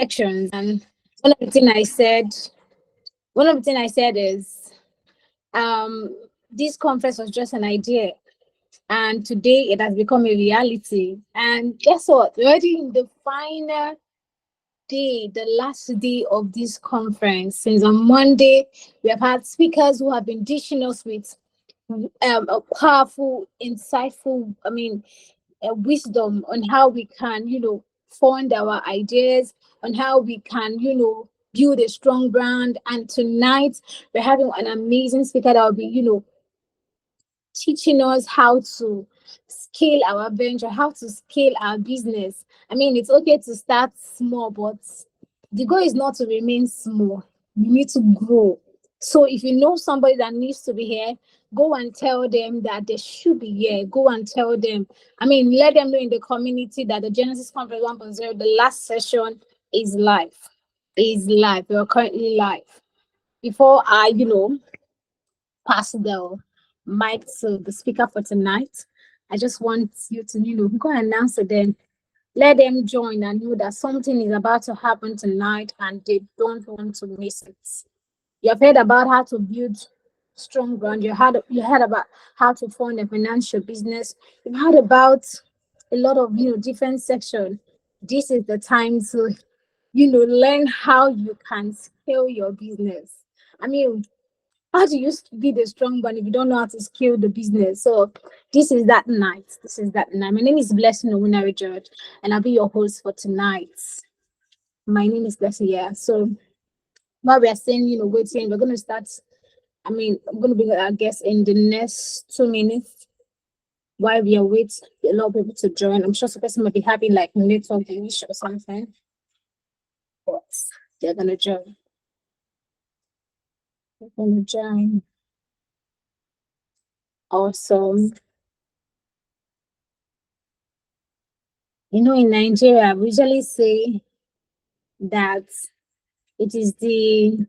sections, and one of the thing I said, one of the thing I said is, um, this conference was just an idea, and today it has become a reality. And guess what? We're already in the final day, the last day of this conference. Since on Monday, we have had speakers who have been dishing us with a powerful, insightful, wisdom on how we can, fund our ideas, on how we can, build a strong brand. And tonight, we're having an amazing speaker that will be, teaching us how to scale our venture, how to scale our business. I mean, it's okay to start small, but the goal is not to remain small. You need to grow. So if you know somebody that needs to be here, go and tell them that they should be here. Go and tell them. I mean, let them know in the community that the Genesis Conference 1.0, the last session is live. Is live. We are currently live. Before I, pass the mic to the speaker for tonight, I just want you to, go and announce to them. Let them join and know that something is about to happen tonight and they don't want to miss it. You have heard about how to build strong brand. You heard about how to fund a financial business. You've heard about a lot of different sections. This is the time to learn how you can scale your business. I mean, how do you be the strong one if you don't know how to scale the business? So this is that night. This is that night. My name is Blessing Owunari George, and I'll be your host for tonight. My name is Blessing. Yeah. So while we are saying, waiting, we're gonna start. I'm gonna bring our guest in the next 2 minutes. While we are waiting, a lot of people to join. I'm sure the person might be having like network issue or something, but they're gonna join. They're gonna join. Awesome. In Nigeria, we usually say that it is the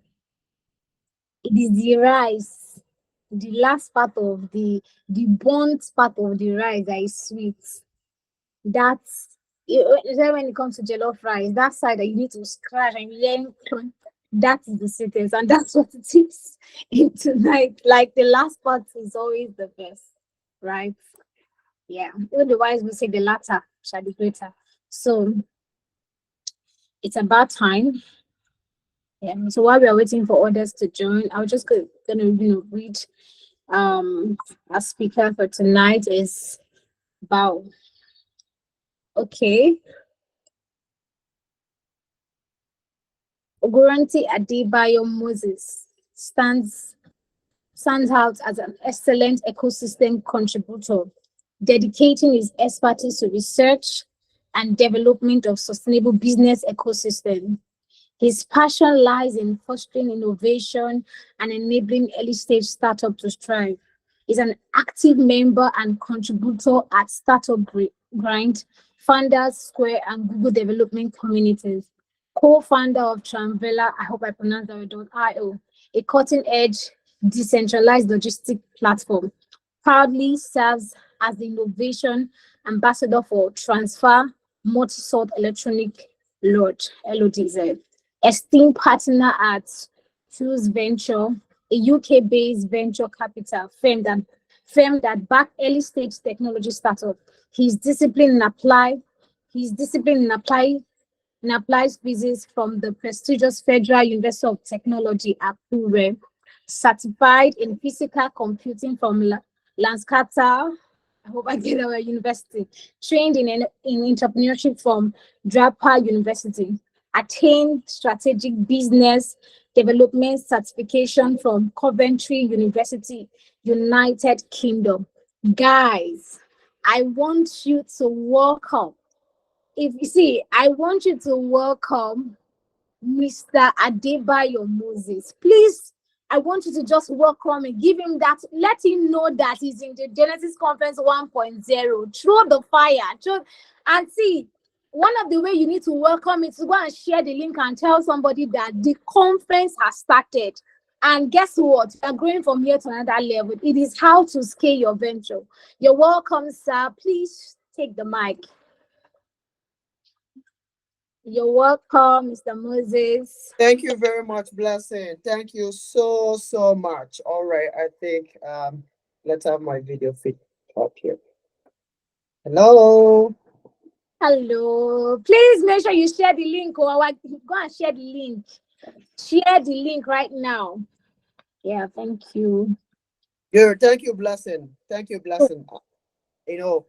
rice, the last part of the burnt part of the rice that is sweet. That's when it comes to jollof rice, that side that you need to scratch and then that is the sweetest, and that's what it is in tonight. Like the last part is always the best, right? Yeah. Otherwise, we say the latter shall be greater. So it's about time. Yeah. So while we are waiting for others to join, I was just gonna read our speaker for tonight is Bao. Okay. Ogunranti Adebayo Moses stands out as an excellent ecosystem contributor, dedicating his expertise to research and development of sustainable business ecosystem. His passion lies in fostering innovation and enabling early-stage startups to thrive. He's an active member and contributor at Startup Grind, Founders Square, and Google Development Communities. Co-founder of Tramvela, I hope I pronounced that right, a cutting-edge decentralized logistic platform. Proudly serves as the innovation ambassador for Transfer Multi-Sort Electronic Lodge, LODZ, esteemed partner at Choose Venture, a UK-based venture capital firm that back early-stage technology startup. He's disciplined in apply. He's disciplined in apply in applies physics from the prestigious Federal University of Technology, Akure, certified in physical computing from Lancaster. I hope I get our university. Trained in entrepreneurship from Draper University. Attained strategic business development certification from Coventry University, United Kingdom. Guys, I want you to welcome. If you see, I want you to welcome Mr. Adebayo Moses. Please, I want you to just welcome and give him that, let him know that he's in the Genesis Conference 1.0. Throw the fire. And see, one of the way you need to welcome is to go and share the link and tell somebody that the conference has started. And guess what? We are going from here to another level. It is how to scale your venture. You're welcome, sir. Please take the mic. You're welcome, Mr. Moses. Thank you very much, Blessing. Thank you so much. All right, I think let's have my video fit up here. Hello. Hello. Please make sure you share the link. Go and share the link. Share the link right now. Yeah, thank you. Good. Thank you, Blessing. Thank you, Blessing. You know,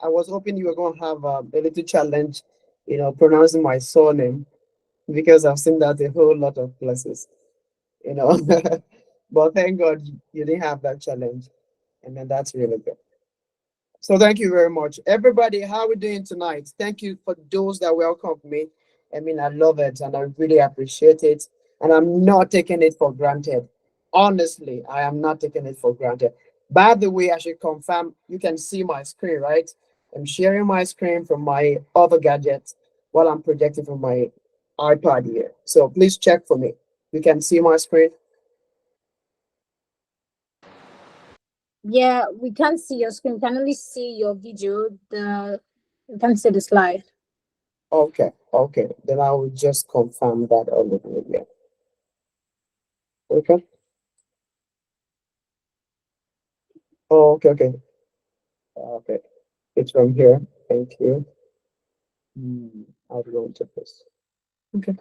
I was hoping you were going to have a little challenge, pronouncing my surname because I've seen that a whole lot of places, you know. But thank God you didn't have that challenge. And then that's really good. So thank you very much. Everybody, how are we doing tonight? Thank you for those that welcomed me. I mean, I love it and I really appreciate it. And I'm not taking it for granted. Honestly, I am not taking it for granted. By the way, I should confirm you can see my screen, right? I'm sharing my screen from my other gadget while I'm projecting from my iPad here. So please check for me. You can see my screen. Yeah, we can't see your screen. We can only see your video. We can't see the slide. Okay, okay. Then I will just confirm that a little bit. Okay. Oh, okay, okay. Okay. It's from here. Thank you. I'll go into this. Okay.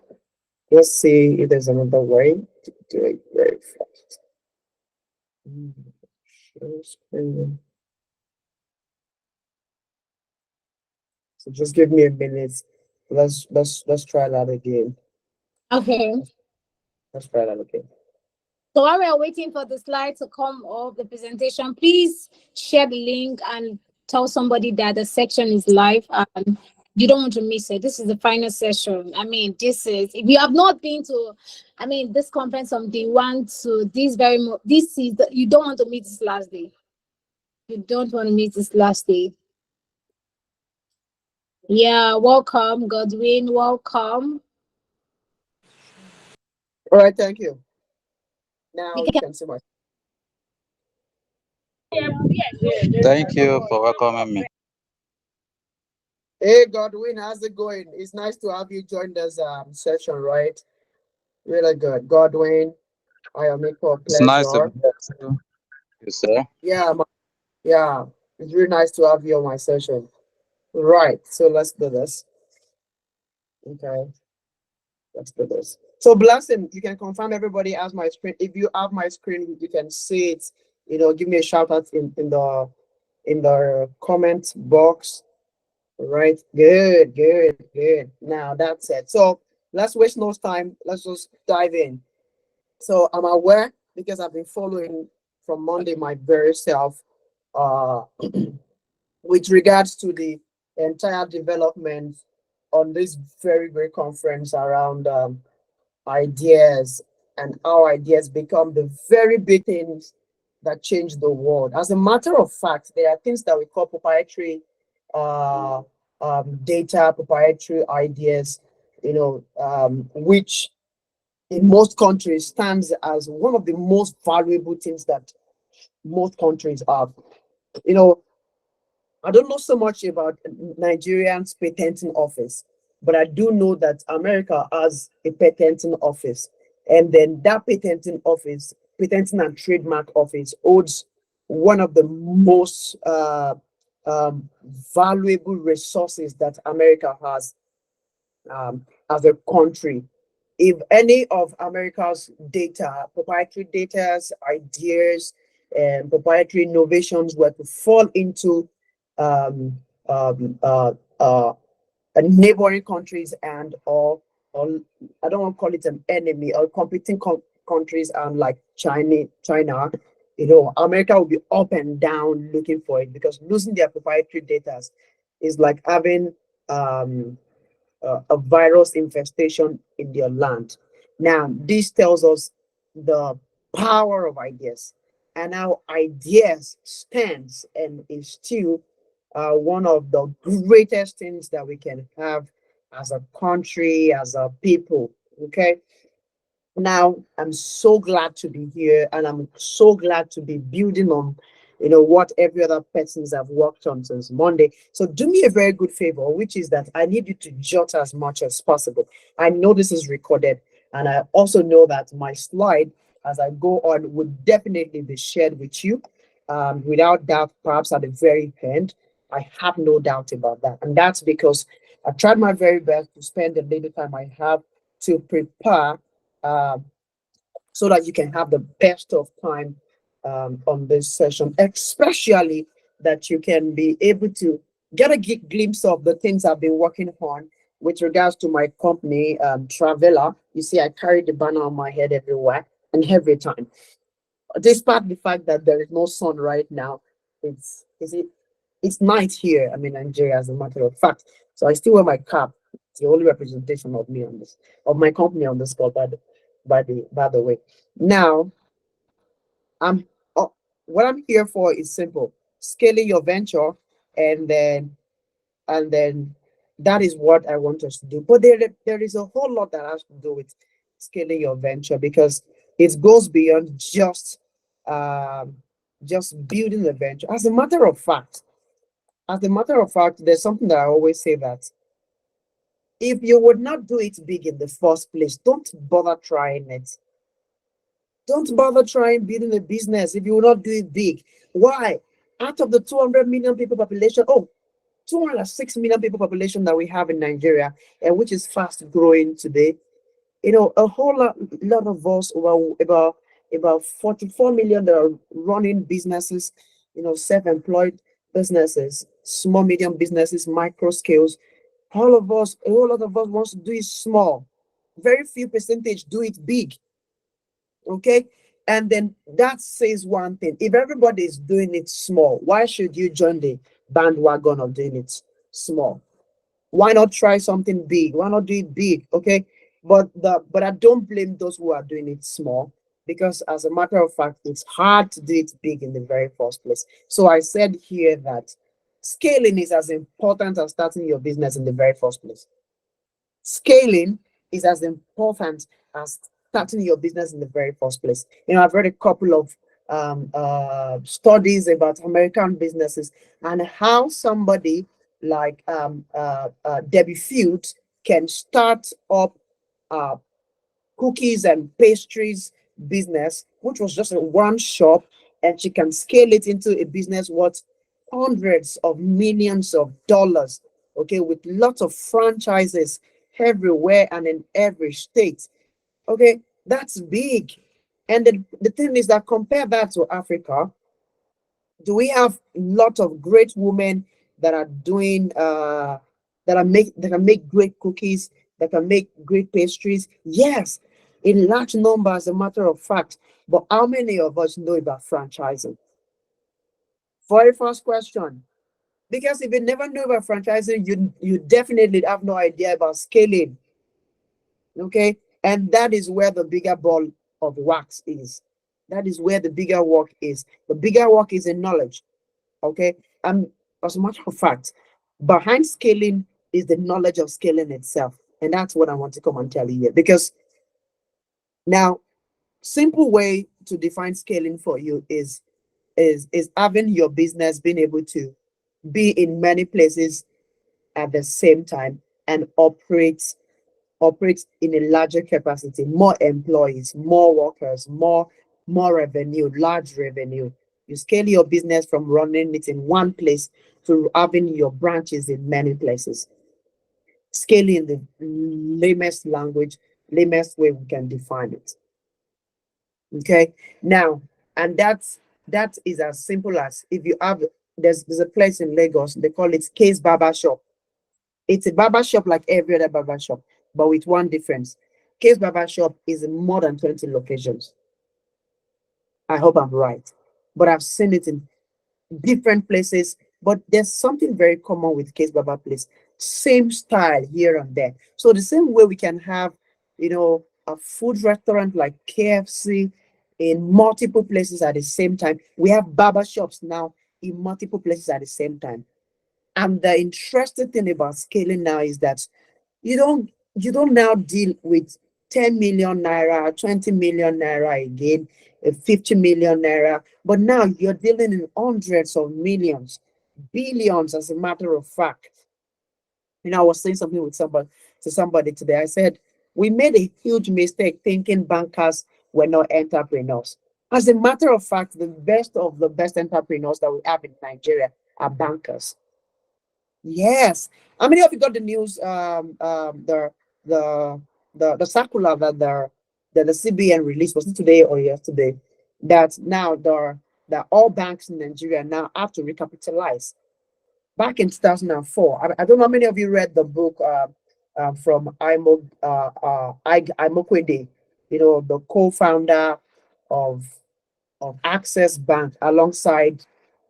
Let's see if there's another way to do it very fast. Mm, share screen. So just give me a minute. Let's try that again. Okay. Let's, let's try that again. So while we're waiting for the slide to come off the presentation, please share the link and tell somebody that the section is live and you don't want to miss it. This is the final session. I mean, if you have not been to, this conference from day one to you don't want to miss this last day. You don't want to miss this last day. Yeah, welcome, Godwin. Welcome. All right, thank you. We Now you can, can see my. Thank you for welcoming me. Hey Godwin, how's it going? It's nice to have you join this session, right? Really good. Godwin, I am it for It's nice to be pleasure. here too. You sir. Yeah, yeah. It's really nice to have you on my session. Right. So let's do this. Okay. Let's do this. So Blessing, you can confirm everybody has my screen. If you have my screen, you can see it. Give me a shout out in the comment box. Right. Good, good, good. Now that's it. So let's waste no time. Let's just dive in. So I'm aware because I've been following from Monday my very self uh with regards to the entire development on this very great conference around ideas and how ideas become the very big things that change the world. As a matter of fact, there are things that we call proprietary uh, data, proprietary ideas, which in most countries stands as one of the most valuable things that most countries have. You know, I don't know so much about Nigerian's patenting office, but I do know that America has a patenting office. And then that patenting office, patenting and trademark office, holds one of the most um, valuable resources that America has as a country. If any of America's data, proprietary data, ideas, and proprietary innovations were to fall into um, um, uh, uh, neighboring countries or I don't want to call it an enemy or competing countries like China, America will be up and down looking for it because losing their proprietary data is like having um, a virus infestation in their land. Now, this tells us the power of ideas and how ideas stands and is still one of the greatest things that we can have as a country, as a people. Okay. Now, I'm so glad to be here and I'm so glad to be building on what every other persons have worked on since Monday. So do me a very good favor, which is that I need you to jot as much as possible. I know this is recorded, and I also know that my slide as I go on would definitely be shared with you. Without doubt, perhaps at the very end. I have no doubt about that. And that's because I tried my very best to spend the little time I have to prepare, um, so that you can have the best of time on this session, especially that you can be able to get a glimpse of the things I've been working on with regards to my company, Traveler. You see, I carry the banner on my head everywhere and every time. Despite the fact that there is no sun right now, is it it's night here. I'm in Nigeria, as a matter of fact. So I still wear my cap. It's the only representation of me on this, of my company on this call, by the way. Now, I'm uh, what I'm here for is simple: scaling your venture, and then that is what I want us to do. But there is a whole lot that has to do with scaling your venture, because it goes beyond um, just building the venture. As a matter of fact, there's something that I always say, that if you would not do it big in the first place, don't bother trying it. Don't bother trying building a business if you will not do it big. Why? Out of the 200 million people population, 206 million people population that we have in Nigeria, and which is fast growing today, a whole lot of us, about 44 million that are running businesses, self-employed businesses, small, medium businesses, micro scales. All of us, a whole lot of us wants to do it small. Very few percentage do it big. Okay. And then that says one thing. If everybody is doing it small, why should you join the bandwagon of doing it small? Why not try something big? Why not do it big? Okay. But I don't blame those who are doing it small, because as a matter of fact, it's hard to do it big in the very first place. So I said here that scaling is as important as starting your business in the very first place. Scaling is as important as starting your business in the very first place. I've read a couple of studies about American businesses, and how somebody like Debbie Fields can start up uh, cookies and pastries business, which was just a one shop, and she can scale it into a business worth hundreds of millions of dollars, okay, with lots of franchises everywhere and in every state. Okay, that's big. And the thing is that, compare that to Africa. Do we have a lot of great women that are doing that can make great cookies, that can make great pastries? Yes, in large numbers, as a matter of fact. But how many of us know about franchising? Very first question. Because if you never know about franchising, you definitely have no idea about scaling. Okay, and that is where the bigger ball of wax is. That is where the bigger work is. The bigger work is in knowledge. Okay, and as a matter of fact, behind scaling is the knowledge of scaling itself, and that's what I want to come and tell you here. Because now, simple way to define scaling for you is having your business being able to be in many places at the same time, and operates in a larger capacity, more employees, more workers, more revenue, large revenue. You scale your business from running it in one place to having your branches in many places. Scaling, the lamest way we can define it. Okay. Now, and that is as simple as, if you have, there's a place in Lagos, they call it Case Barber Shop. It's a barber shop like every other barber shop, but with one difference. Case Barber Shop is in more than 20 locations. I hope I'm right. But I've seen it in different places. But there's something very common with Case Barber Place. Same style here and there. So the same way we can have, a food restaurant like KFC in multiple places at the same time, we have barber shops now in multiple places at the same time. And the interesting thing about scaling now is that you don't now deal with 10 million naira, 20 million naira again. a 50 million naira. But now you're dealing in hundreds of millions, billions, as a matter of fact. I was saying something with somebody today. I said, we made a huge mistake thinking bankers were not entrepreneurs. As a matter of fact, the best of the best entrepreneurs that we have in Nigeria are bankers. Yes. How many of you got the news? The the circular that the CBN released, was it today or yesterday? That now that all banks in Nigeria now have to recapitalize. Back in 2004, I don't know how many of you read the book from Imokwede, the co-founder of Access Bank alongside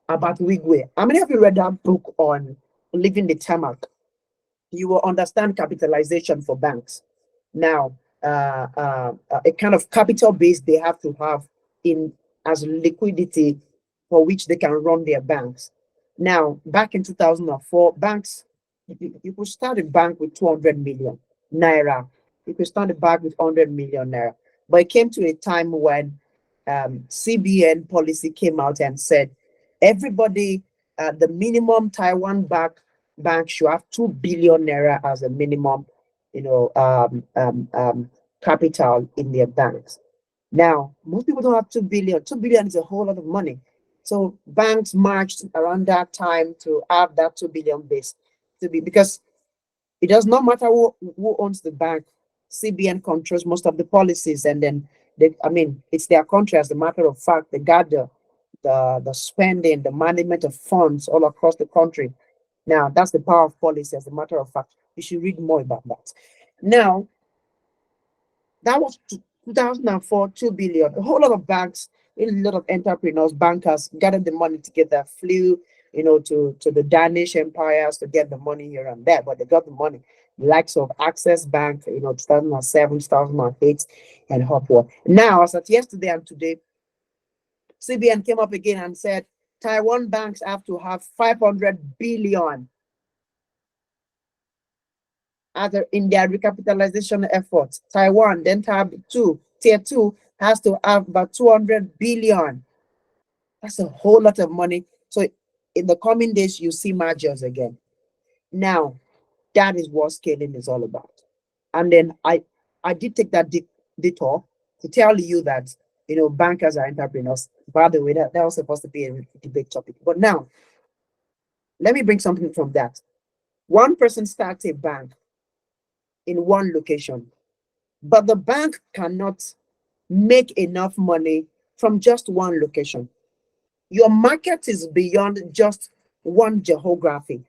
Abat Wigwe. How many of you read that book on leaving the tarmac? You will understand capitalization for banks. Now, a kind of capital base they have to have in as liquidity for which they can run their banks. Now, back in 2004, banks, you could start a bank with 200 million naira. You could start a bank with 100 million naira. But it came to a time when CBN policy came out and said everybody, the minimum Taiwan bank should have 2 billion naira as a minimum, capital in their banks. Now, most people don't have 2 billion. 2 billion is a whole lot of money. So banks marched around that time to have that 2 billion base to be, because it does not matter who owns the bank. CBN controls most of the policies, and then it's their country. As a matter of fact, they got the spending, the management of funds all across the country. Now, that's the power of policy. As a matter of fact, you should read more about that. Now, that was 2004, 2 billion. A whole lot of banks, a lot of entrepreneurs, bankers gathered the money together, flew, to the Danish empires to get the money here and there, but they got the money. The likes of Access Bank, 2007, 2008, and upward. Now, as at yesterday and today, CBN came up again and said Taiwan banks have to have 500 billion other in their recapitalization efforts. Taiwan, then tier two has to have about 200 billion. That's a whole lot of money. So in the coming days, you see mergers again. Now, that is what scaling is all about. And then I did take that detour to tell you that bankers are entrepreneurs. By the way, that was supposed to be a debate topic. But now, let me bring something from that. One person starts a bank in one location, but the bank cannot make enough money from just one location. Your market is beyond just one geography.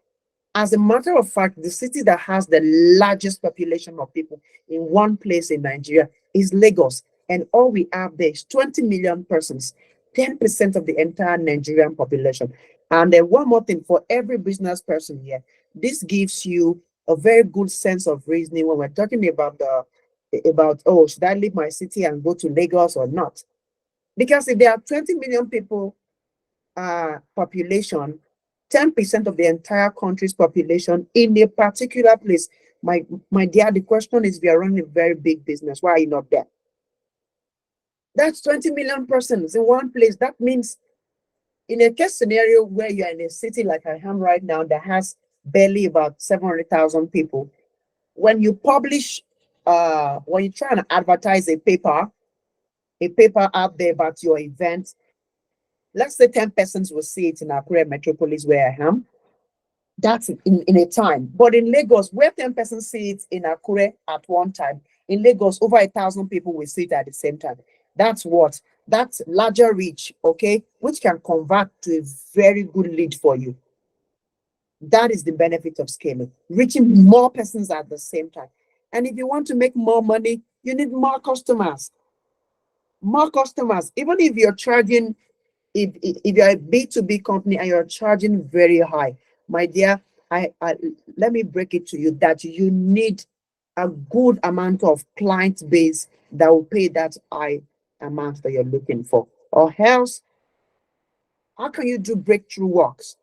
As a matter of fact, the city that has the largest population of people in one place in Nigeria is Lagos. And all we have there is 20 million persons, 10% of the entire Nigerian population. And then one more thing, for every business person here, this gives you a very good sense of reasoning when we're talking about, oh, should I leave my city and go to Lagos or not? Because if there are 20 million people population, 10% of the entire country's population in a particular place, my dear, the question is, if you're running a very big business, why are you not there? That's 20 million persons in one place. That means in a case scenario where you're in a city like I am right now that has barely about 700,000 people, when you publish, when you try and advertise a paper out there about your event, let's say 10 persons will see it in Akure metropolis where I am. That's in a time. But in Lagos, where 10 persons see it in Akure at one time, in Lagos, over 1,000 people will see it at the same time. That's what? That's larger reach, okay, which can convert to a very good lead for you. That is the benefit of scaling, reaching more persons at the same time. And if you want to make more money, you need more customers. More customers. Even if you're charging, if you're a B2B company and you're charging very high, my dear, I let me break it to you that you need a good amount of client base that will pay that high amount that you're looking for. Or else, how can you do breakthrough works?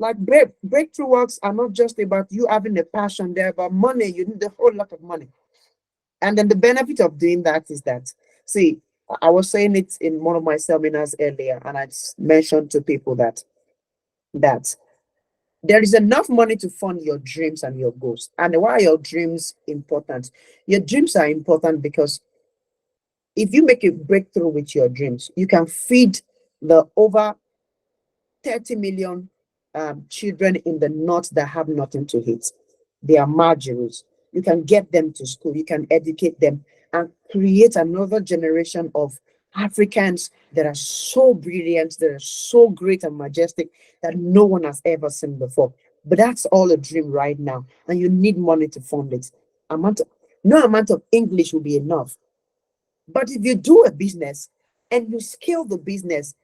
Like breakthrough works are not just about you having a passion, they're about money. You need a whole lot of money. And then the benefit of doing that is that, see, I was saying it in one of my seminars earlier, and mentioned to people that there is enough money to fund your dreams and your goals. And why are your dreams important? Your dreams are important because if you make a breakthrough with your dreams, you can feed the over 30 million children in the north that have nothing to eat. They are marginals. You can get them to school, you can educate them, and create another generation of Africans that are so brilliant, that are so great and majestic that no one has ever seen before. But that's all a dream right now, and you need money to fund it. No amount of English will be enough. But if you do a business and you scale the business,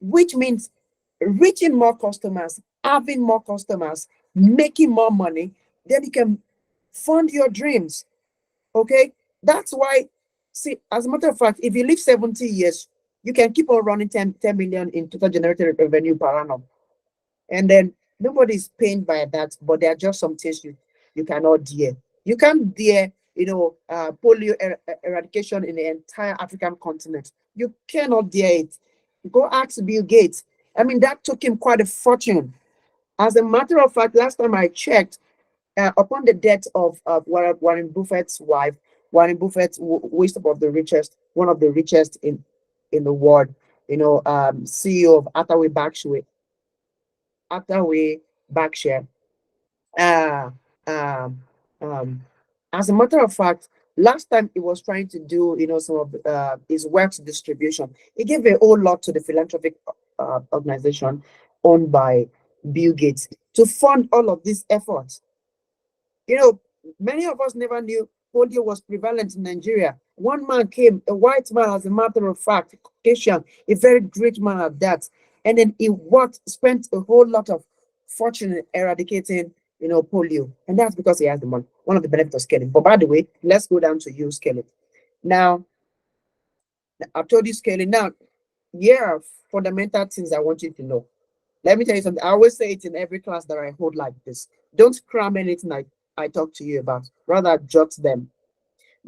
which means reaching more customers, having more customers, making more money, then you can fund your dreams. Okay? That's why, see, as a matter of fact, if you live 70 years, you can keep on running 10 million in total generated revenue per annum. And then nobody's pained by that, but there are just some things you cannot dare. You can't dare, polio eradication in the entire African continent. You cannot dare it. Go ask Bill Gates. I mean, that took him quite a fortune. As a matter of fact, last time I checked, upon the death of Warren Buffett's wife, Warren Buffett, who is of the richest, one of the richest in the world, CEO of Hathaway Berkshire. Uh, um, um, as a matter of fact, last time he was trying to do, some of his wealth distribution, he gave a whole lot to the philanthropic organization owned by Bill Gates to fund all of these efforts. Many of us never knew polio was prevalent in Nigeria. One man came, a white man, as a matter of fact, Caucasian, a very great man at that. And then he spent a whole lot of fortune in eradicating, polio. And that's because he has the money. One of the benefits of scaling. But by the way, let's go down to you scaling. Now, I've told you scaling. Now, here are fundamental things I want you to know. Let me tell you something. I always say it in every class that I hold like this. Don't cram anything I talk to you about. Rather, jot them.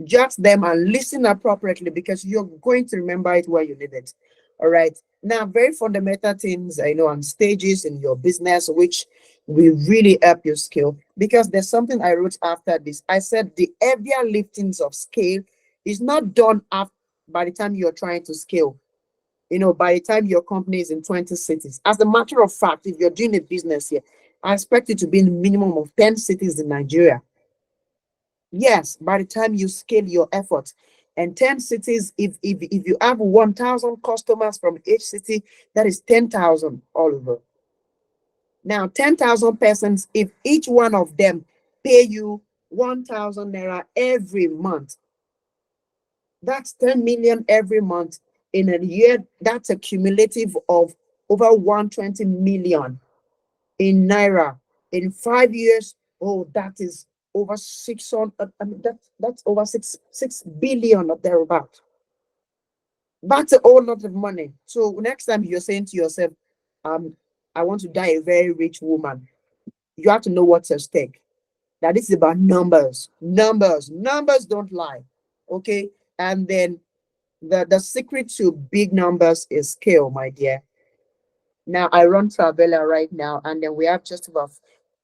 Jot them and listen appropriately, because you're going to remember it when you need it. All right. Now, very fundamental things, on stages in your business, which will really help your skill. Because there's something I wrote after this. I said the heavier liftings of scale is not done by the time you're trying to scale. By the time your company is in 20 cities. As a matter of fact, if you're doing a business here, I expect it to be in a minimum of 10 cities in Nigeria. Yes, by the time you scale your efforts. And 10 cities, if you have 1,000 customers from each city, that is 10,000 all over. Now, 10,000 persons, if each one of them pay you 1,000 naira every month, that's 10 million every month. In a year, that's a cumulative of over 120 million in naira. In 5 years, that is over 600. I mean, that's over 6 billion or thereabout. That's a whole lot of money. So next time you're saying to yourself, I want to die a very rich woman, you have to know what's at stake. That this is about numbers. Numbers don't lie. Okay. And then the secret to big numbers is scale, my dear. Now I run Travella right now, and then we have just about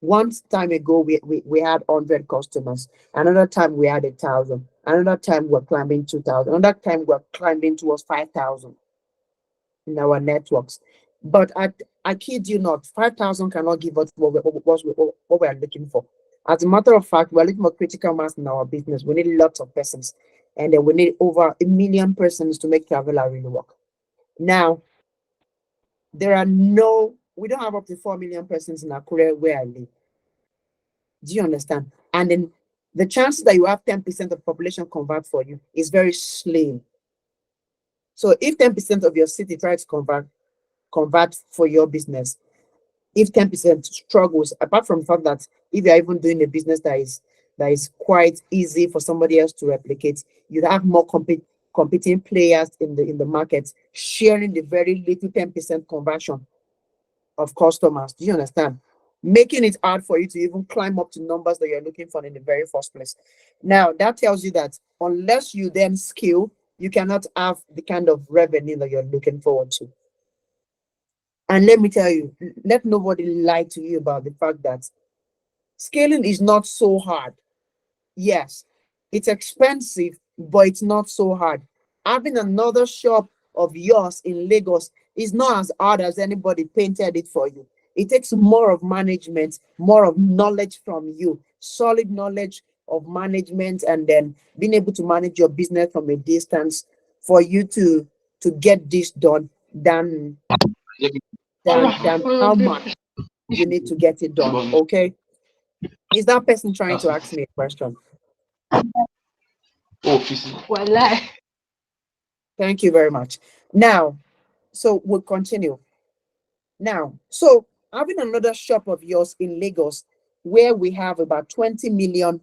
one time ago we had 100 customers. Another time we had 1,000. Another time we're climbing 2,000. Another time we're climbing towards 5,000 in our networks. But I kid you not, 5,000 cannot give us what we are looking for. As a matter of fact, we're looking for critical mass in our business. We need lots of persons, and then we need over 1 million persons to make Travella really work. Now, we don't have up to 4 million persons in Akure where I live. Do you understand? And then the chances that you have 10% of population convert for you is very slim. So if 10% of your city tries to convert for your business, if 10% struggles, apart from the fact that if you're even doing a business that is quite easy for somebody else to replicate, you'd have more competing players in the market sharing the very little 10% conversion of customers. Do you understand? Making it hard for you to even climb up to numbers that you're looking for in the very first place. Now, that tells you that unless you then scale, you cannot have the kind of revenue that you're looking forward to. And let me tell you, let nobody lie to you about the fact that scaling is not so hard. Yes, it's expensive, but it's not so hard. Having another shop of yours in Lagos is not as hard as anybody painted it for you. It takes more of management, more of knowledge from you, solid knowledge of management, and then being able to manage your business from a distance for you to get this done than than how much you need to get it done. Okay. Is that person trying to ask me a question? Walai. Thank you very much. Now, so we'll continue. Now, so having another shop of yours in Lagos where we have about 20 million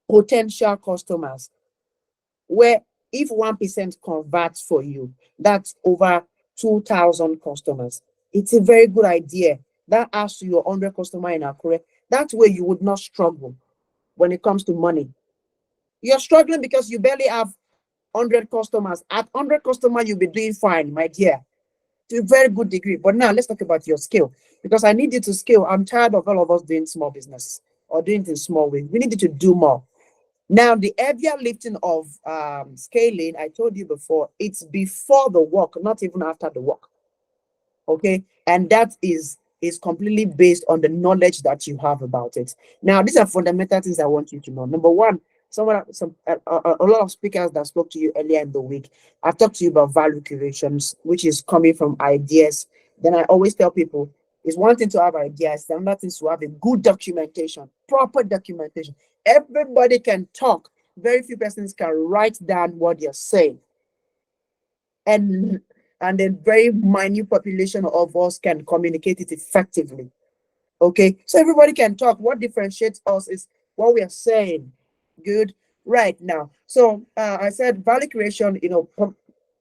potential customers, where if 1% converts for you, that's over 2,000 customers. It's a very good idea. That adds to your 100 customer in Akure. That way you would not struggle when it comes to money. You're struggling because you barely have 100 customers. At 100 customers, you'll be doing fine, my dear, to a very good degree. But now let's talk about your skill, because I need you to scale. I'm tired of all of us doing small business or doing it in small ways. We need you to do more. Now, the heavier lifting of scaling, I told you before, it's before the work, not even after the work. Okay, and that is completely based on the knowledge that you have about it. Now, these are fundamental things I want you to know. Number one, a lot of speakers that spoke to you earlier in the week, I've talked to you about value creations, which is coming from ideas. Then I always tell people it's one thing to have ideas, another thing is to have a good documentation, proper documentation. Everybody can talk, very few persons can write down what you're saying, and and a very minute population of us can communicate it effectively. Okay, so everybody can talk. What differentiates us is what we are saying. Good. Right now, so I said value creation,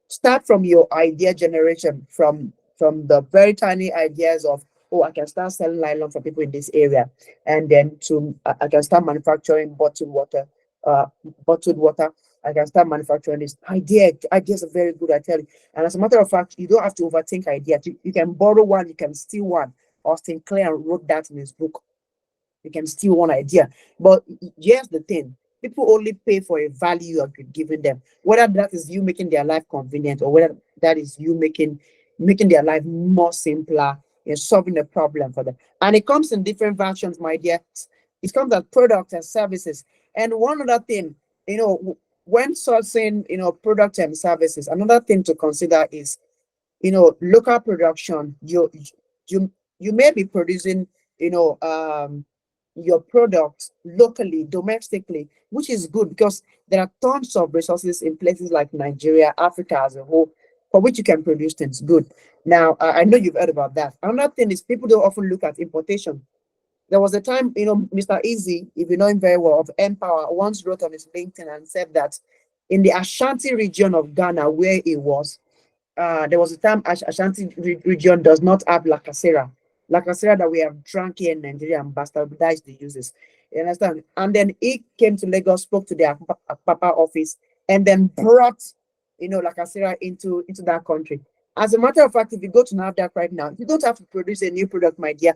start from your idea generation, from the very tiny ideas of, oh, I can start selling nylon for people in this area, and then to I can start manufacturing uh bottled water. I can start manufacturing this idea. Ideas are very good, I tell you. And as a matter of fact, you don't have to overthink ideas. You can borrow one, you can steal one. Austin Clare wrote that in his book. You can steal one idea. But here's the thing, people only pay for a value you are giving them, whether that is you making their life convenient or whether that is you making their life more simpler and solving a problem for them. And it comes in different versions, my dear. It comes as products and services. And one other thing, when sourcing, products and services, another thing to consider is, local production. You may be producing, you know, um, your products locally, domestically, which is good because there are tons of resources in places like Nigeria, Africa as a whole, for which you can produce things good. Now, I know you've heard about that. Another thing is people don't often look at importation. There was a time, Mr. Easy, if you know him very well, of Empower, once wrote on his LinkedIn and said that in the Ashanti region of Ghana, where he was, there was a time Ashanti region does not have lacasera. Lacasera that we have drunk here in Nigeria and bastardized the uses. You understand? And then he came to Lagos, spoke to the Papa office, and then brought, lacasera into that country. As a matter of fact, if you go to NAFDAC right now, you don't have to produce a new product, my dear.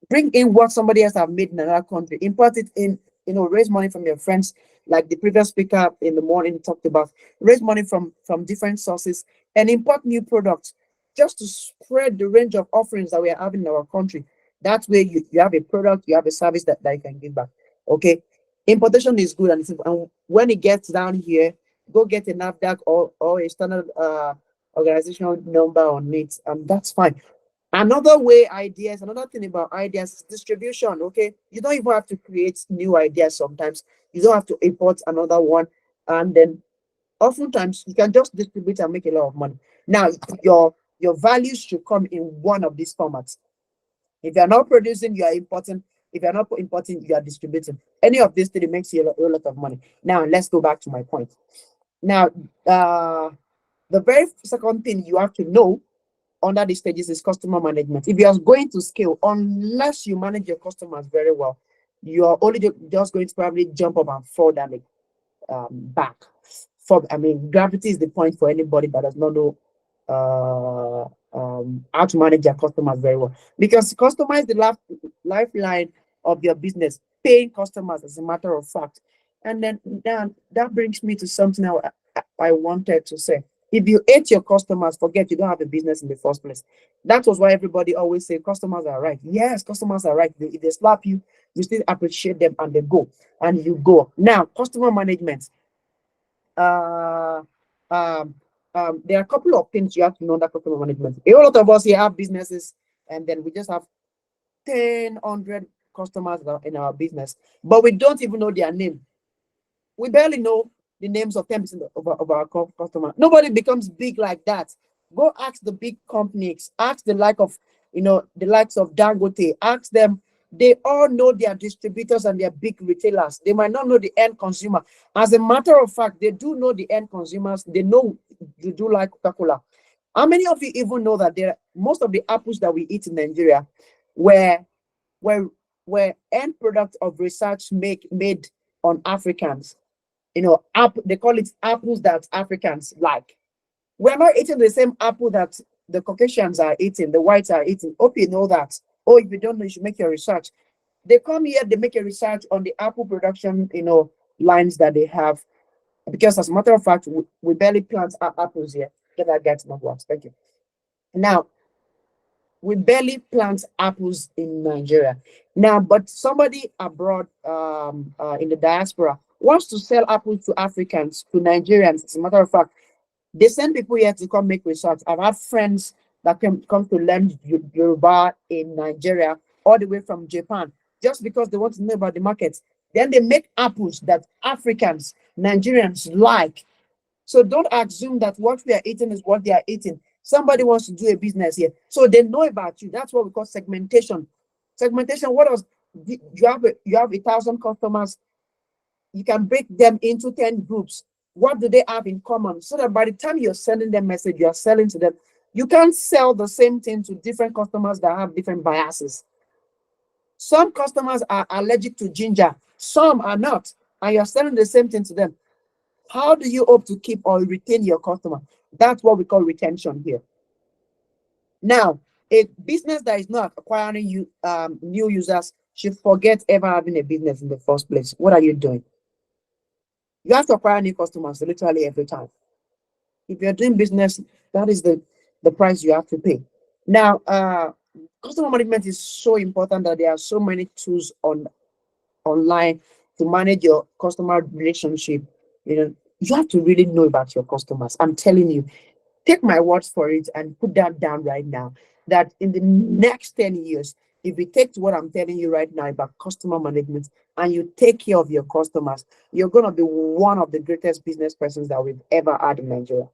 Bring in what somebody else have made in another country, import it in, raise money from your friends, like the previous speaker in the morning talked about. Raise money from different sources and import new products just to spread the range of offerings that we are having in our country. That way you have a product, you have a service that you can give back. Okay, importation is good, and when it gets down here, go get a NAFDAC or a standard organizational number on it, and that's fine. Another thing about ideas is distribution. Okay, you don't even have to create new ideas. Sometimes you don't have to import another one, and then oftentimes you can just distribute and make a lot of money. Now, your values should come in one of these formats. If you're not producing, you are importing. If you're not importing, you are distributing. Any of these three makes you a lot of money. Now, let's go back to my point. Now, the very second thing you have to know under these stages is customer management. If you are going to scale, unless you manage your customers very well, you are only just going to probably jump up and fall down the back. I mean, gravity is the point for anybody that does not know how to manage their customers very well. Because customer is the lifeline of your business, paying customers as a matter of fact. And then that brings me to something I wanted to say. If you hate your customers, forget you don't have a business in the first place. That was why everybody always say customers are right. Yes, customers are right. If they slap you, you still appreciate them and they go and you go. Now, customer management. Uh, um, there are a couple of things you have to know that customer management. A lot of us here have businesses, and then we just have 1,000 customers in our business, but we don't even know their name. We barely know the names of 10% of our customers. Nobody becomes big like that. Go ask the big companies, ask the the likes of Dangote, ask them. They all know their distributors and their big retailers. They might not know the end consumer. As a matter of fact, they do know the end consumers. They know they do like Coca-Cola. How many of you even know that most of the apples that we eat in Nigeria were were were end product of research made on Africans? They call it apples that Africans like. We're not eating the same apple that the Caucasians are eating, the whites are eating. Hope you know that. Or if you don't know, you should make your research. They come here, they make a research on the apple production, lines that they have. Because as a matter of fact, we barely plant apples here. Get that gets not works. Thank you. Now, we barely plant apples in Nigeria. Now, but somebody abroad in the diaspora wants to sell apples to Africans, to Nigerians. As a matter of fact, they send people here to come make research. I've had friends that come to learn Yoruba in Nigeria, all the way from Japan, just because they want to know about the markets. Then they make apples that Africans, Nigerians like. So don't assume that what we are eating is what they are eating. Somebody wants to do a business here, so they know about you. That's what we call segmentation. Segmentation. What else? You have 1,000 customers. You can break them into 10 groups. What do they have in common? So that by the time you're sending them message, you're selling to them. You can't sell the same thing to different customers that have different biases. Some customers are allergic to ginger, some are not, and you're selling the same thing to them. How do you hope to keep or retain your customer? That's what we call retention here. Now, a business that is not acquiring new users should forget ever having a business in the first place. What are you doing? You have to acquire new customers literally every time. If you're doing business, that is the price you have to pay. Now, customer management is so important that there are so many tools online to manage your customer relationship. You have to really know about your customers. I'm telling you, take my words for it and put that down right now, that in the next 10 years, if you take what I'm telling you right now about customer management and you take care of your customers, you're going to be one of the greatest business persons that we've ever had in Nigeria.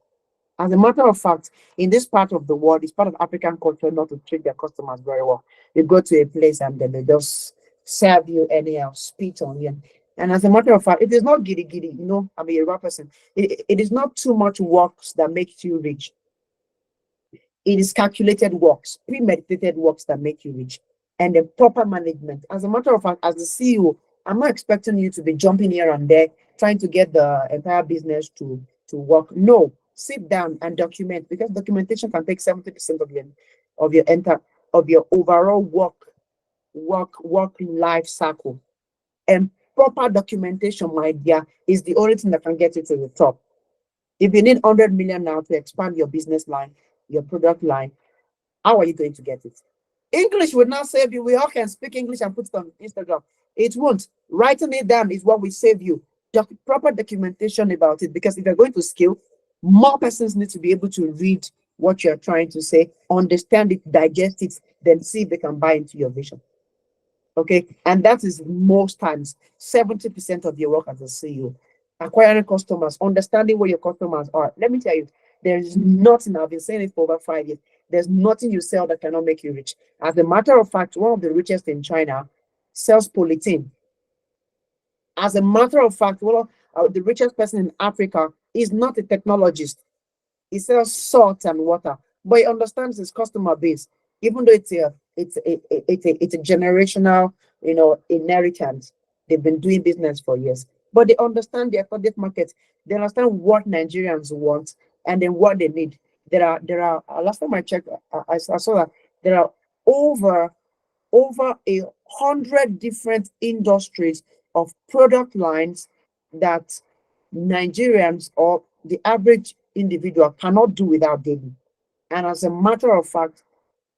As a matter of fact, in this part of the world, it's part of African culture not to treat their customers very well. You go to a place and then they just serve you anyhow, spit on you. And as a matter of fact, it is not giddy giddy, I'm a Yoruba person. It is not too much works that makes you rich. It is calculated works, premeditated works that make you rich, and the proper management. As a matter of fact, as the CEO, I'm not expecting you to be jumping here and there trying to get the entire business to work. No, sit down and document, because documentation can take 70% of your overall work life cycle. And proper documentation, my dear, is the only thing that can get you to the top. If you need 100 million now to expand your business line, your product line, how are you going to get it? English would not save you. We all can speak English and put it on Instagram. It won't. Writing it down is what will save you. Proper documentation about it, because if you're going to scale, more persons need to be able to read what you're trying to say, understand it, digest it, then see if they can buy into your vision. Okay, and that is most times 70% of your work as a CEO. Acquiring customers, understanding where your customers are. Let me tell you, there is nothing, I've been saying it for over 5 years, there's nothing you sell that cannot make you rich. As a matter of fact, one of the richest in China sells polythene. As a matter of fact, one of the richest person in Africa is not a technologist. He sells salt and water, but he understands his customer base, even though it's a generational, inheritance. They've been doing business for years, but they understand their target market. They understand what Nigerians want and then what they need. There are last time I checked, I saw that there are over 100 different industries of product lines that Nigerians or the average individual cannot do without daily. And as a matter of fact,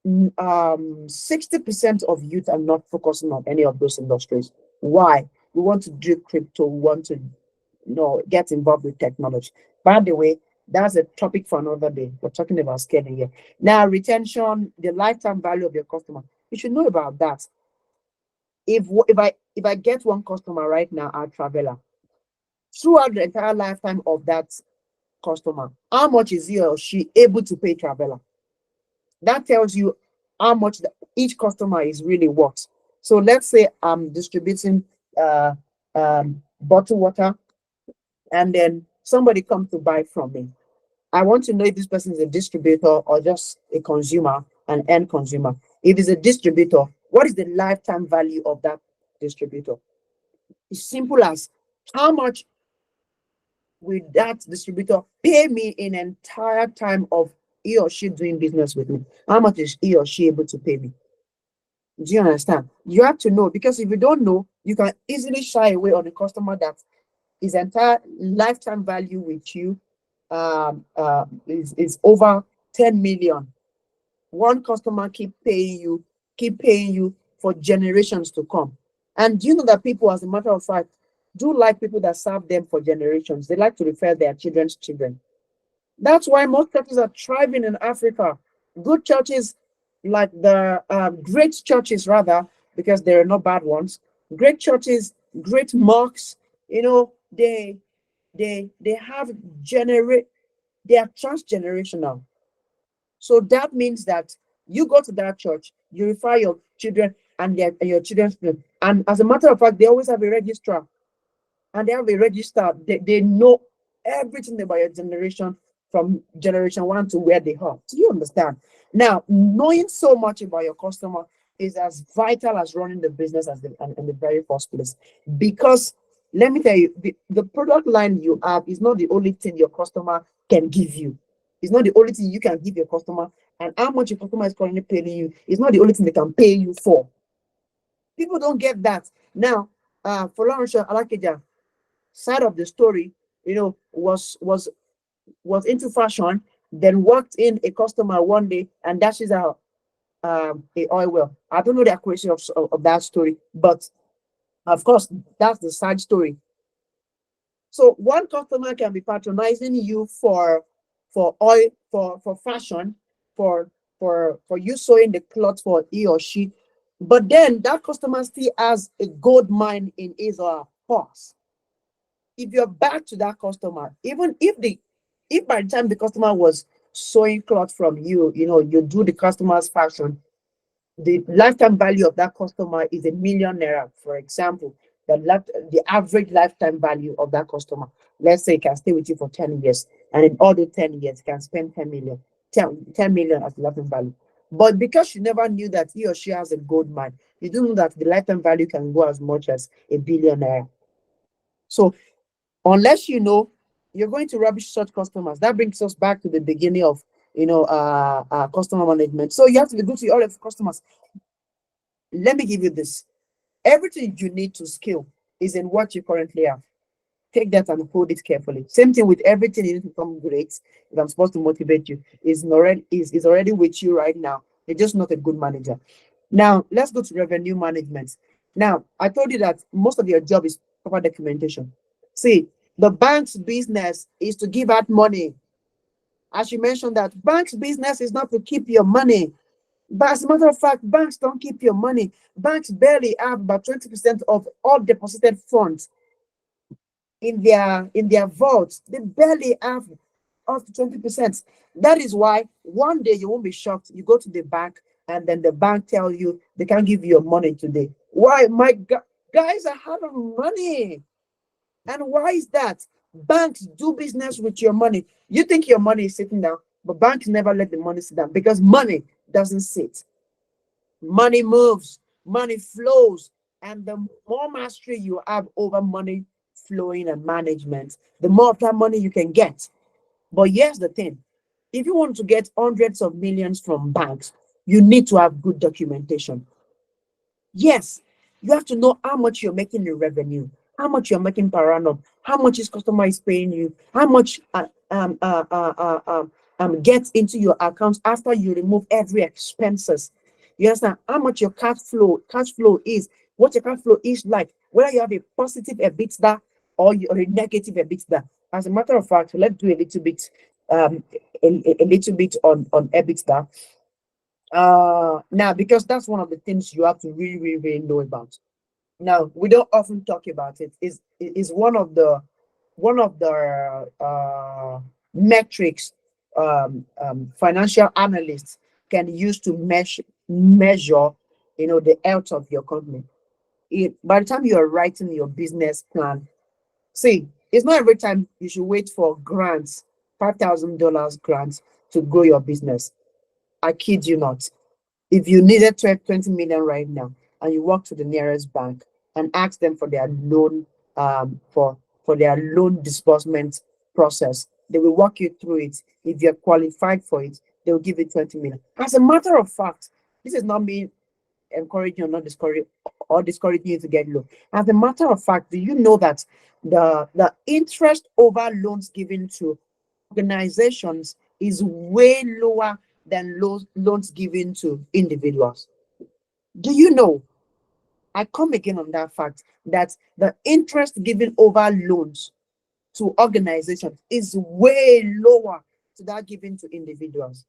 60% of youth are not focusing on any of those industries. Why? We want to do crypto, we want to get involved with technology. By the way, that's a topic for another day. We're talking about scaling here. Now, retention, the lifetime value of your customer. You should know about that. If I get one customer right now at Traveler, throughout the entire lifetime of that customer, how much is he or she able to pay Traveler? That tells you how much each customer is really worth. So let's say I'm distributing bottled water, and then somebody comes to buy from me. I want to know if this person is a distributor or just a consumer, an end consumer. If it's a distributor, what is the lifetime value of that distributor? It's simple as how much will that distributor pay me in entire time of he or she doing business with me? How much is he or she able to pay me? Do you understand? You have to know, because if you don't know, you can easily shy away on the customer that his entire lifetime value with you is over 10 million. One customer keep paying you for generations to come. And do you know that people, as a matter of fact, do like people that serve them for generations? They like to refer their children's children. That's why most churches are thriving in Africa. Good churches, like the great churches, rather, because there are no bad ones. Great churches, great mosques. They have they are transgenerational. So that means that you go to that church, you refer your children and your children's children. And as a matter of fact, they always have a registrar, and they have a register. They know everything about your generation from generation one to where they are. Do you understand? Now, knowing so much about your customer is as vital as running the business in the very first place. Because let me tell you, the product line you have is not the only thing your customer can give you. It's not the only thing you can give your customer, and how much your customer is currently paying you is not the only thing they can pay you for. People don't get that. Now, for Lawrence Alakeja, side of the story, was into fashion, then walked in a customer one day and dashes out a oil well. I don't know the accuracy of that story, but of course, that's the side story. So one customer can be patronizing you for oil, for fashion, for you sewing the cloth for he or she, but then that customer still has a gold mine in his or her purse. If you're back to that customer, even if by the time the customer was sewing cloth from you, you do the customer's fashion, the lifetime value of that customer is 1 million naira, for example. The average lifetime value of that customer, let's say, can stay with you for 10 years, and in all the 10 years can spend 10 million, 10 million as lifetime value. But because you never knew that he or she has a gold mine, you don't know that the lifetime value can go as much as 1 billion naira. So unless you know, you're going to rubbish such customers. That brings us back to the beginning of customer management. So you have to be good to all of your customers. Let me give you this. Everything you need to scale is in what you currently have. Take that and hold it carefully. Same thing with everything you need to become great. If I'm supposed to motivate you, is already with you right now. You're just not a good manager. Now let's go to revenue management. Now, I told you that most of your job is proper documentation. See, the bank's business is to give out money. As you mentioned, that bank's business is not to keep your money. But as a matter of fact, banks don't keep your money. Banks barely have about 20% of all deposited funds in their vaults. They barely have up to 20%. That is why one day you won't be shocked. You go to the bank and then the bank tell you they can't give you your money today. Why? My guys are out of money. And why is that? Banks do business with your money. You think your money is sitting down, but banks never let the money sit down, because money doesn't sit. Money moves, money flows, and the more mastery you have over money flowing and management, the more of that money you can get. But here's the thing: if you want to get hundreds of millions from banks, you need to have good documentation. Yes, you have to know how much you're making in revenue, how much you're making per annum, how much is customer is paying you, how much gets into your account after you remove every expenses. You understand how much your cash flow is, what your cash flow is like, whether you have a positive EBITDA or you're a negative EBITDA. As a matter of fact, let's do a little bit, a little bit on EBITDA. Now, because that's one of the things you have to really, really, really know about. Now, we don't often talk about it. Is one of the metrics financial analysts can use to measure, the health of your company. By the time you are writing your business plan, see, it's not every time you should wait for grants, $5,000 grants to grow your business. I kid you not. If you needed 12, 20 million right now, and you walk to the nearest bank and ask them for their loan, for their loan disbursement process, they will walk you through it. If you're qualified for it, they will give you 20 million. As a matter of fact, this is not me encouraging or not discouraging or discouraging you to get loan. As a matter of fact, do you know that the interest over loans given to organizations is way lower than loans given to individuals? Do you know? I come again on that fact that the interest given over loans to organizations is way lower to that given to individuals.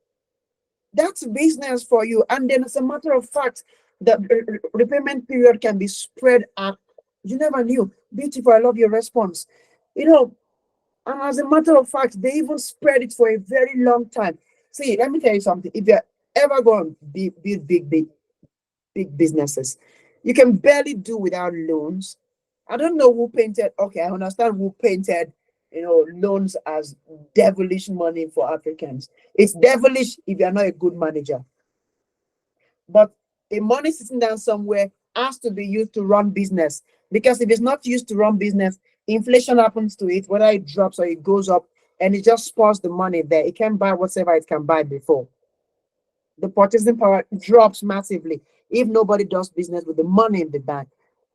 That's business for you. And then, as a matter of fact, the repayment period can be spread out. You never knew. Beautiful. I love your response. You know, and as a matter of fact, they even spread it for a very long time. See, let me tell you something. If you're ever going to build big businesses, you can barely do without loans. I don't know who painted. Okay, I understand who painted, loans as devilish money for Africans. It's devilish if you're not a good manager. But a money sitting down somewhere has to be used to run business. Because if it's not used to run business, inflation happens to it, whether it drops or it goes up, and it just spoils the money there. It can buy whatever it can buy before. The purchasing power drops massively if nobody does business with the money in the bank.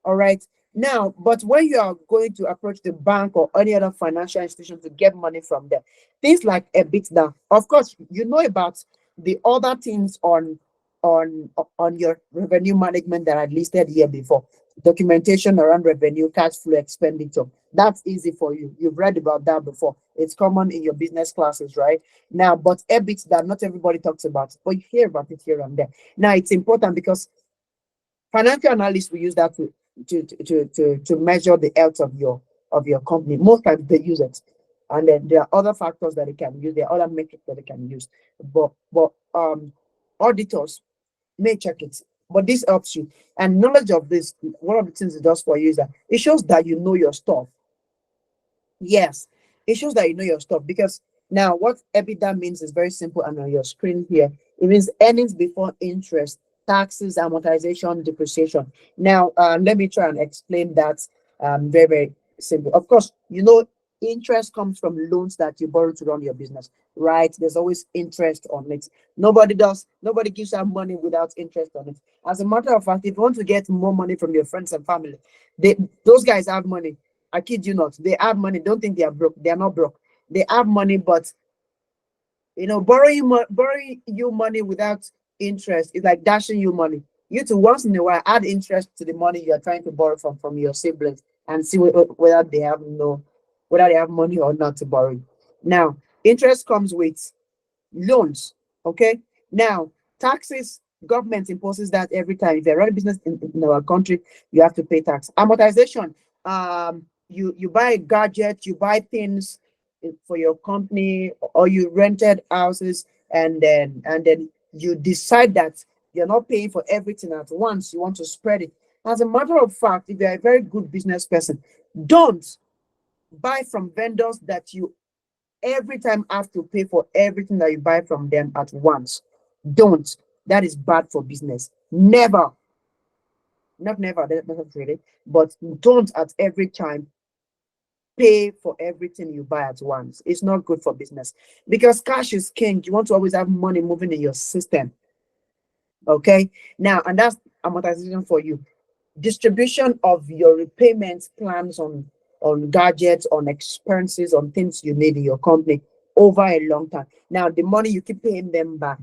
All right. Now, but when you are going to approach the bank or any other financial institution to get money from them, things like EBITDA, of course, you know about the other things on your revenue management that I listed here before. Documentation around revenue, cash flow, expenditure. That's easy for you. You've read about that before. It's common in your business classes, right? Now, but EBITDA, not everybody talks about it, but you hear about it here and there. Now, it's important because financial analysts will use that to measure the health of your company. Most times they use it, and then there are other factors that they can use. There are other metrics that they can use, but auditors may check it. But this helps you, and knowledge of this. One of the things it does for you is that it shows that you know your stuff. Yes, it shows that you know your stuff, because now what EBITDA means is very simple and on your screen here. It means earnings before interest, taxes, amortization, depreciation. Now, let me try and explain that very, very simple. Of course, interest comes from loans that you borrow to run your business, right? There's always interest on it. Nobody gives out money without interest on it. As a matter of fact, if you want to get more money from your friends and family, those guys have money. I kid you not. They have money. Don't think they are broke. They are not broke. They have money, but borrowing you money without interest is like dashing you money. You to once in a while add interest to the money you are trying to borrow from your siblings and see whether they have money or not to borrow. Now, interest comes with loans. Okay. Now, taxes, government imposes that every time. If you're running business in our country, you have to pay tax. Amortization. You buy a gadget, you buy things for your company, or you rented houses, and then you decide that you're not paying for everything at once. You want to spread it. As a matter of fact, if you're a very good business person, don't buy from vendors that you every time have to pay for everything that you buy from them at once. Don't. That is bad for business. Never. Not never, that's not really, but don't at every time pay for everything you buy at once. It's not good for business because cash is king. You want to always have money moving in your system. Okay. Now, and that's amortization for you. Distribution of your repayment plans on gadgets, on expenses, on things you need in your company over a long time. Now, the money you keep paying them back.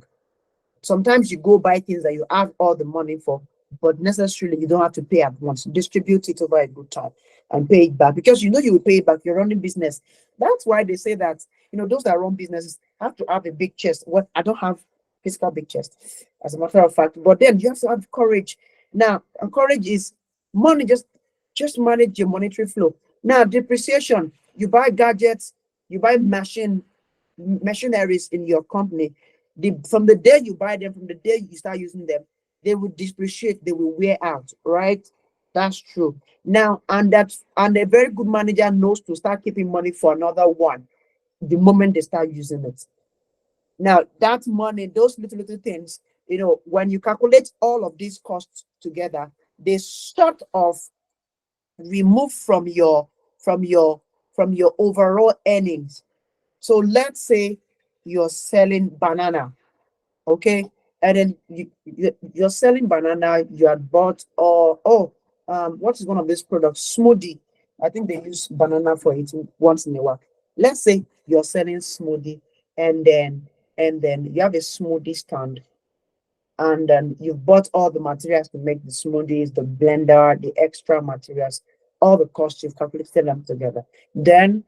Sometimes you go buy things that you have all the money for, but necessarily you don't have to pay at once. Distribute it over a good time and pay it back because you know you will pay it back. You're running business. That's why they say that those that run businesses have to have a big chest. What I don't have physical big chest, as a matter of fact. But then you have to have courage. Now, and courage is money. Just manage your monetary flow. Now, depreciation. You buy gadgets. You buy machineries in your company. From the day you buy them, from the day you start using them, they will depreciate, they will wear out, right? That's true. Now, and a very good manager knows to start keeping money for another one the moment they start using it. Now, that money, those little things, when you calculate all of these costs together, they sort of remove from your overall earnings. So let's say you're selling banana, okay, and then you're selling banana. You had bought, what is one of these products? Smoothie. I think they use banana for it once in a while. Let's say you're selling smoothie, and then you have a smoothie stand, and then you've bought all the materials to make the smoothies, the blender, the extra materials, all the costs. You've calculated them together. Then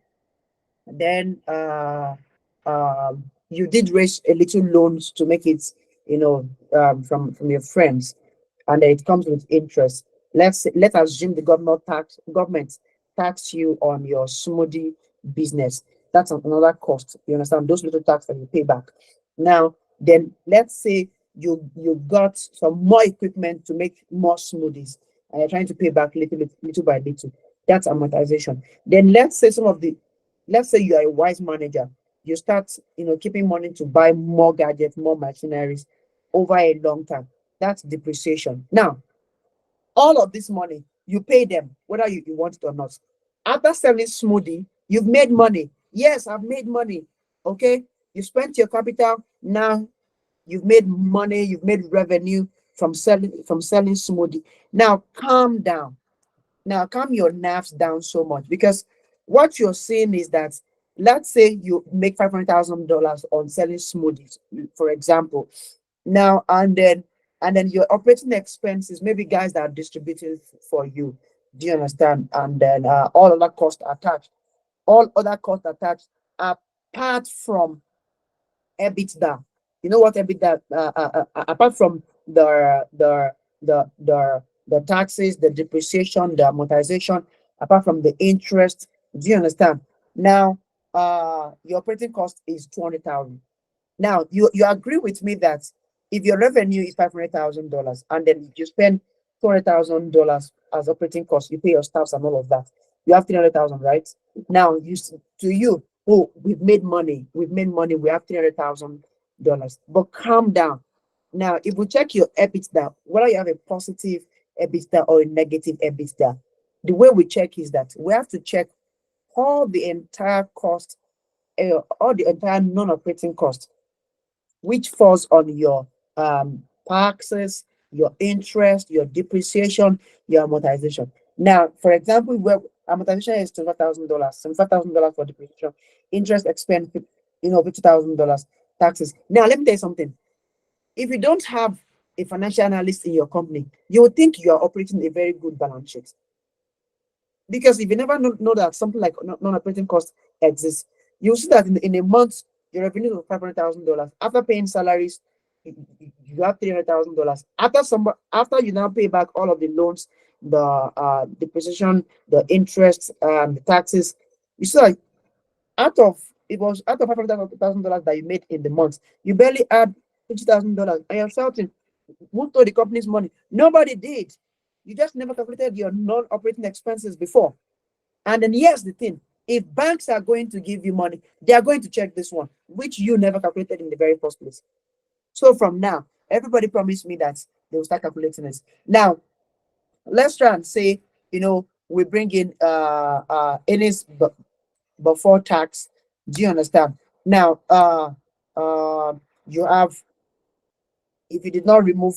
you did raise a little loans to make it, from your friends, and then it comes with interest. Let's assume the government tax you on your smoothie business. That's another cost. You understand those little tax that you pay back. Now, then let's say you got some more equipment to make more smoothies, and you're trying to pay back little by little. That's amortization. Then let's say you are a wise manager. You start, keeping money to buy more gadgets, more machineries over a long time. That's depreciation. Now, all of this money, you pay them, whether you want it or not. After selling smoothie, you've made money. Yes, I've made money. Okay. You spent your capital. Now you've made money, you've made revenue from selling smoothie. Now calm down. Now, calm your nerves down so much because what you're saying is that, let's say you make $500,000 on selling smoothies, for example. Now, and then your operating expenses, maybe guys that are distributing for you. Do you understand? And then all other costs attached. All other costs attached apart from EBITDA. You know what EBITDA? Apart from the taxes, the depreciation, the amortization, apart from the interest. Do you understand? Now, your operating cost is 200,000. Now, you agree with me that if your revenue is $500,000 and then you spend $200,000 as operating cost, you pay your staffs and all of that, you have 300,000, right? Now, to you, oh, we've made money, we have $300,000. But calm down. Now, if we check your EBITDA, whether you have a positive EBITDA or a negative EBITDA, the way we check is that we have to check all the entire cost, all the entire non-operating cost, which falls on your taxes, your interest, your depreciation, your amortization. Now, for example, where amortization is $25,000 for depreciation, interest expense, $50,000, taxes. Now, let me tell you something. If you don't have a financial analyst in your company, you would think you are operating a very good balance sheet. Because if you never know that something like non-operating costs exists, you'll see that in a month, your revenue is $500,000. After paying salaries, you have $300,000. After you now pay back all of the loans, the depreciation, the interest, the taxes, you see like out of $500,000 that you made in the month, you barely add $50,000, and you're shouting, who stole the company's money? Nobody did. You just never calculated your non-operating expenses before. And then here's the thing: if banks are going to give you money, they are going to check this one, which you never calculated in the very first place. So from now, everybody promised me that they will start calculating this. Now, let's try and say, we bring in earnings before tax. Do you understand? Now, you have, if you did not remove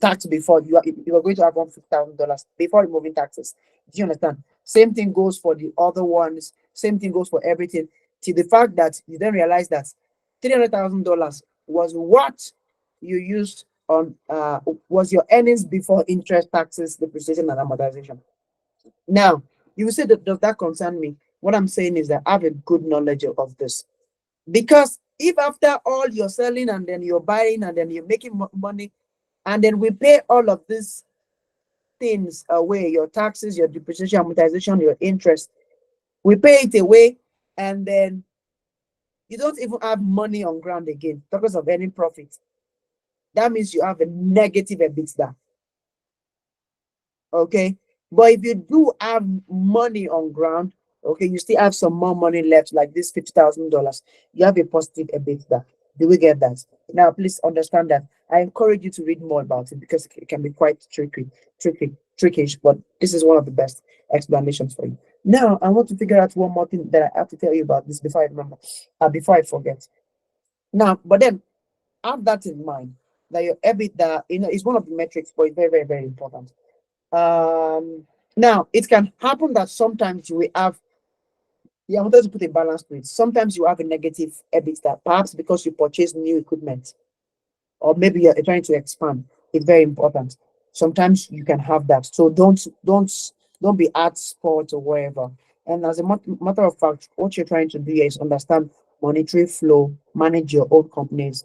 tax before, you are going to have $150,000 before removing taxes. Do you understand? Same thing goes for the other ones. Same thing goes for everything. To the fact that you then realize that $300,000 was what you used on was your earnings before interest, taxes, depreciation, and amortization. Now, you will say that does that concern me? What I'm saying is that I have a good knowledge of this. Because if after all you're selling and then you're buying and then you're making money, and then we pay all of these things away, your taxes, your depreciation, amortization, your interest, we pay it away, and then you don't even have money on ground again because of any profit. That means you have a negative EBITDA. Okay, but if you do have money on ground, okay, you still have some more money left, like this $50,000, you have a positive EBITDA. Do we get that? Now please understand that I encourage you to read more about it because it can be quite trickish, but this is one of the best explanations for you. Now I want to figure out one more thing that I have to tell you about this before I remember, before I forget. Now, but then have that in mind, that your EBITDA, is one of the metrics, but it's very, very, very important. Now it can happen that sometimes you will have, yeah, I wanted to put a balance to it. Sometimes you have a negative EBITDA, perhaps because you purchase new equipment, or maybe you're trying to expand. It's very important. Sometimes you can have that. So don't be at sport or wherever. And as a matter of fact, what you're trying to do is understand monetary flow, manage your own company's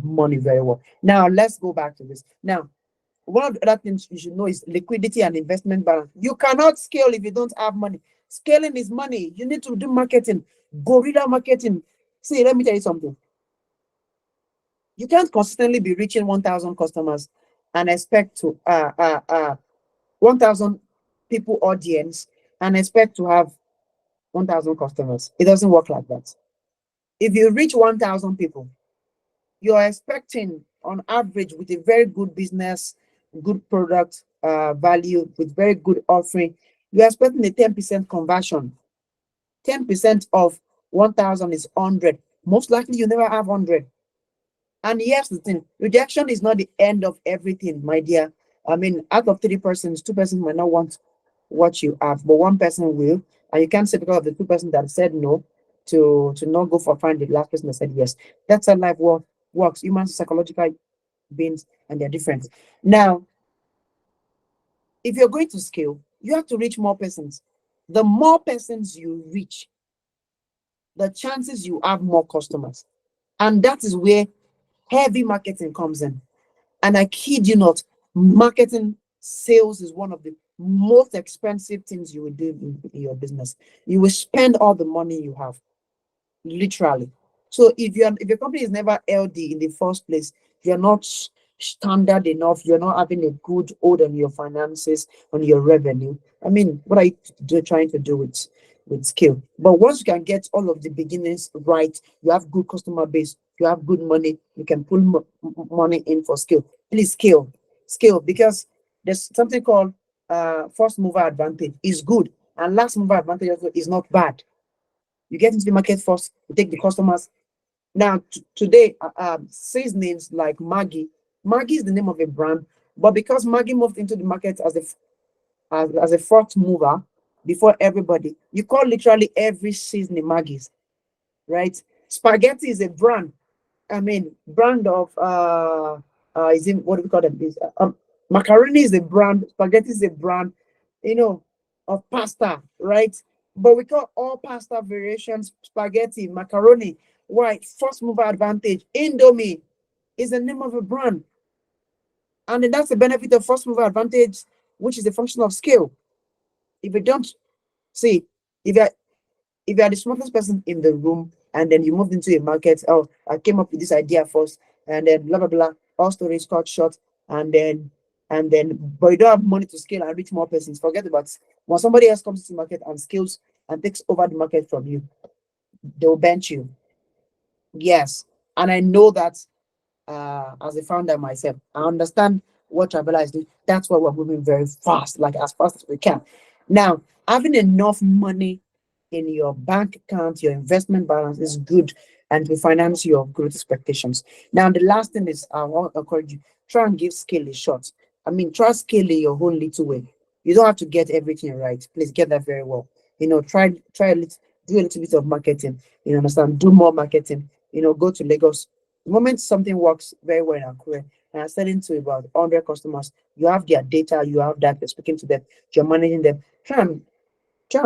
money very well. Now let's go back to this. Now, one of the other things you should know is liquidity and investment balance. You cannot scale if you don't have money. Scaling is money. You need to do marketing, guerrilla marketing. See, let me tell you something. You can't consistently be reaching 1,000 customers and expect to 1,000 people audience and expect to have 1,000 customers. It doesn't work like that. If you reach 1,000 people, you're expecting on average with a very good business, good product value, with very good offering, you're expecting a 10% conversion. 10% of 1,000 is 100. Most likely you never have 100. And here's the thing, rejection is not the end of everything, my dear. I mean, out of 3 persons, 2 persons might not want what you have, but 1 person will. And you can't say because of the 2 persons that said no to not go for find the last person that said yes. That's how life works. Humans are psychological beings and they're different. Now, if you're going to scale, you have to reach more persons. The more persons you reach, the chances you have more customers. And that is where heavy marketing comes in. And I kid you not, marketing sales is one of the most expensive things you will do in your business. You will spend all the money you have, literally. So if your company is never LD in the first place, you're not standard enough, you're not having a good hold on your finances, on your revenue. I mean, what are you trying to do with skill? But once you can get all of the beginnings right, you have good customer base, you have good money, you can pull money in for skill. Please scale, because there's something called first mover advantage is good, and last mover advantage also is not bad. You get into the market first, you take the customers. Now, today, seasonings like Maggie is the name of a brand, but because Maggie moved into the market as a first mover before everybody, you call literally every seasoning Maggie's, right? Spaghetti is a brand. I mean, brand of is it, what do we call them? Macaroni is a brand, spaghetti is a brand, you know, of pasta, right? But we call all pasta variations spaghetti, macaroni. Why? First mover advantage. Indomie is the name of a brand. And then that's the benefit of first mover advantage, which is a function of scale. If you don't see, if you're if you are the smartest person in the room and then you moved into a market, oh, I came up with this idea first, and then blah blah blah, all stories cut short, and then but you don't have money to scale and reach more persons. Forget about it. When somebody else comes to the market and scales and takes over the market from you, they will bench you. Yes. And I know that as a founder myself, I understand what Travella is doing. That's why we're moving very fast, like as fast as we can. Now, having enough money in your bank account, your investment balance is good and will finance your growth expectations. Now, the last thing is I want to encourage you, try and give scale a shot. I mean, try scaling your own little way. You don't have to get everything right. Please get that very well. Try a little, do a little bit of marketing. You understand? Do more marketing. Go to Lagos. The moment something works very well in Akure and are selling to about 100 customers, you have their data, you have that, you're speaking to them, you're managing them. Try and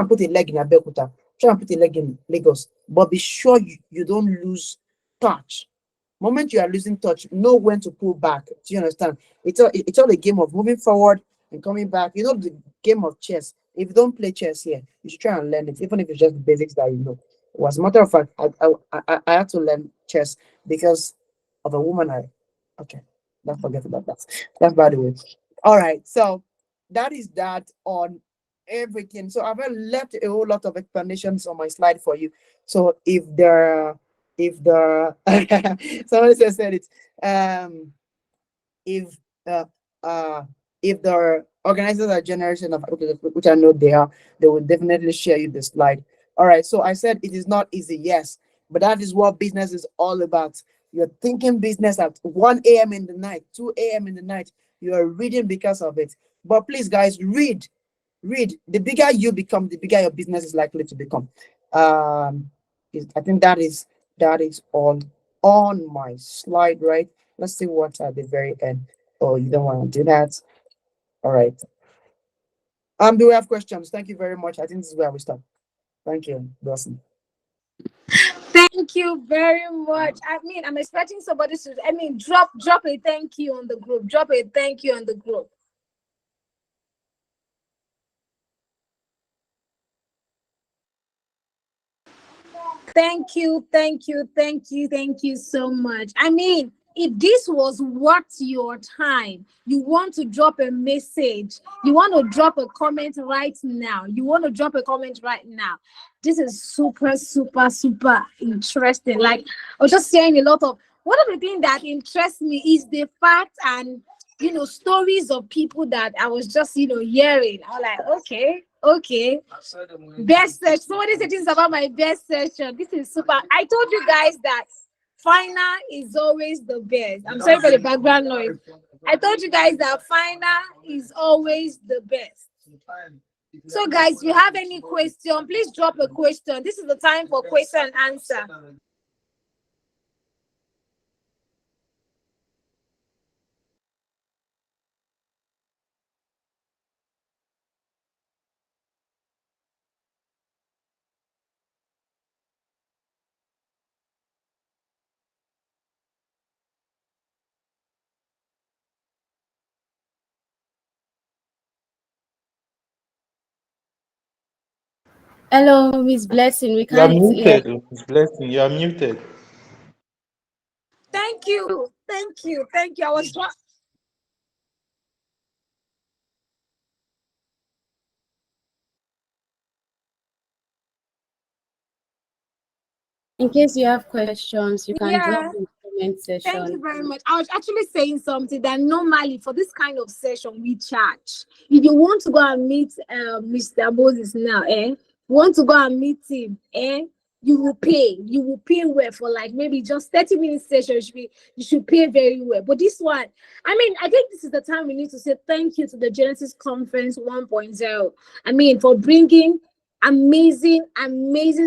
put a leg in Abeokuta, try and put a leg in Lagos, but be sure you don't lose touch. Moment you are losing touch, know when to pull back. Do you understand? It's all a game of moving forward and coming back. The game of chess. If you don't play chess here, you should try and learn it, even if it's just the basics that you know. Well, as a matter of fact, I had to learn chess because of a woman. Okay, don't forget about that. That's by the way. All right, so that is that on everything. So I've left a whole lot of explanations on my slide for you. So if the somebody said it, if uh uh if the organizers are generation of, okay, which I know they are, they will definitely share you the slide. All right, so I said it is not easy, yes, but that is what business is all about. You're thinking business at 1 a.m. in the night, 2 a.m. in the night. You are reading because of it. But please, guys, read. The bigger you become, the bigger your business is likely to become. I think that is all on my slide, right? Let's see what's at the very end. Oh, you don't want to do that. All right. Do we have questions? Thank you very much. I think this is where we stop. Thank you, Dawson. Thank you very much. I mean, I'm expecting somebody to, drop a thank you on the group. Drop a thank you on the group. Thank you so much. I mean, if this was worth your time, you want to drop a message, you want to drop a comment right now, This is super, super, super interesting. Like, I was just saying a lot of, one of the things that interests me is the fact and, stories of people that I was just, hearing. I was like, okay. Best session. Somebody said this is about my best session. This is super. I told you guys that final is always the best. I'm sorry for the background noise. I told you guys that final is always the best. So, guys, if you have any question, please drop a question. This is the time for question and answer. Hello, Miss Blessing. We You are can't hear. muted, Miss Blessing. You are muted. Thank you. I was In case you have questions, you can drop yeah. in the comment Thank you section. very much. I was actually saying something that normally for this kind of session we charge. If you want to go and meet Mr. Moses now, want to go and meet him, you will pay. You will pay well for like maybe just 30 minutes session. You should pay very well. But this one, I mean, I think this is the time we need to say thank you to the Genesis Conference 1.0. I mean, for bringing amazing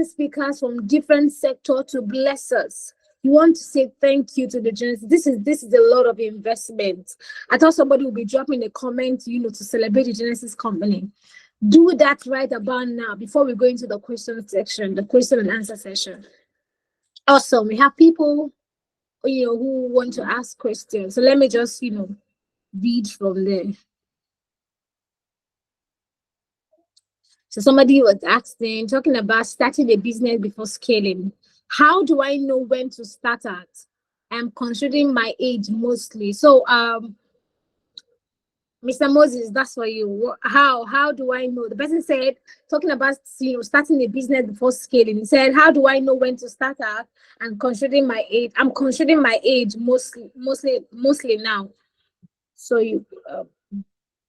speakers from different sectors to bless us. You want to say thank you to the Genesis. This is a lot of investment. I thought somebody would be dropping a comment, to celebrate the Genesis company. Do that right about now before we go into the question section, the question and answer session. Awesome. We have people, who want to ask questions. So let me just, read from there. So somebody was asking, talking about starting a business before scaling. How do I know when to start at? I'm considering my age mostly. So Mr. Moses, that's for you. How do I know? The person said, talking about starting a business before scaling. He said, how do I know when to start at? And considering my age, I'm considering my age mostly now. So you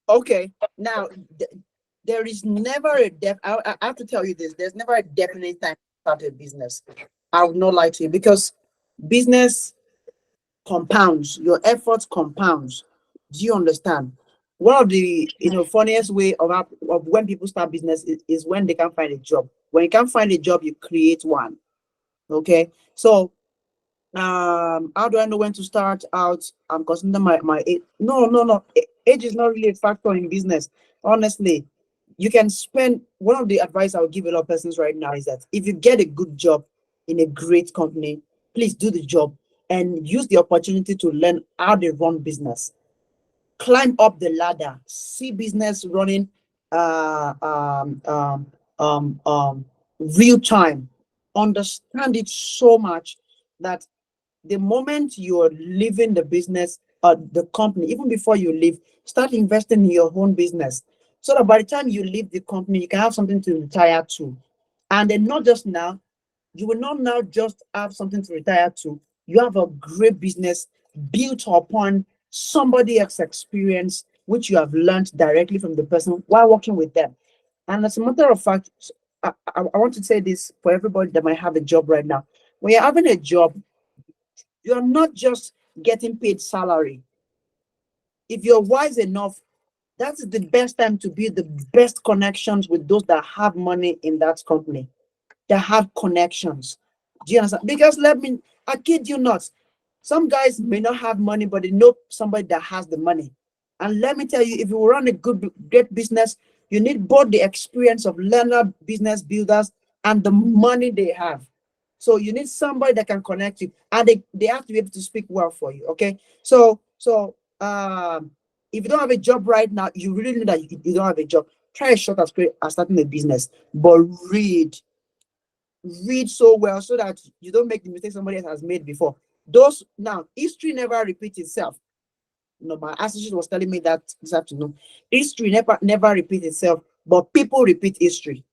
Okay. Now, there is never a I have to tell you this. There's never a definite time to start a business. I would not lie to you, because business compounds. Your efforts compounds. Do you understand? One of the funniest way of when people start business is when they can't find a job. When you can't find a job, you create one. Okay, so how do I know when to start out? I'm considering my age. No. Age is not really a factor in business. Honestly, you can spend. One of the advice I would give a lot of persons right now is that if you get a good job in a great company, please do the job and use the opportunity to learn how they run business. Climb up the ladder, see business running uh um um real time, understand it so much that the moment you're leaving the business or the company, even before you leave, start investing in your own business, so that by the time you leave the company, you can have something to retire to. And then not just now, you will not now just have something to retire to. You have a great business built upon somebody else's experience, which you have learned directly from the person while working with them. And as a matter of fact, I want to say this for everybody that might have a job right now. When you're having a job, you're not just getting paid salary. If you're wise enough, that's the best time to build the best connections with those that have money in that company, that have connections. Do you understand? Because I kid you not, some guys may not have money, but they know somebody that has the money. And let me tell you, if you run a great business, you need both the experience of learner business builders and the money they have. So you need somebody that can connect you, and they have to be able to speak well for you. Okay. So if you don't have a job right now, you really know that you don't have a job. Try a shot at starting a business, but read so well so that you don't make the mistake somebody else has made before. Those now, history never repeats itself. My associate was telling me that this afternoon. History never repeats itself, but people repeat history.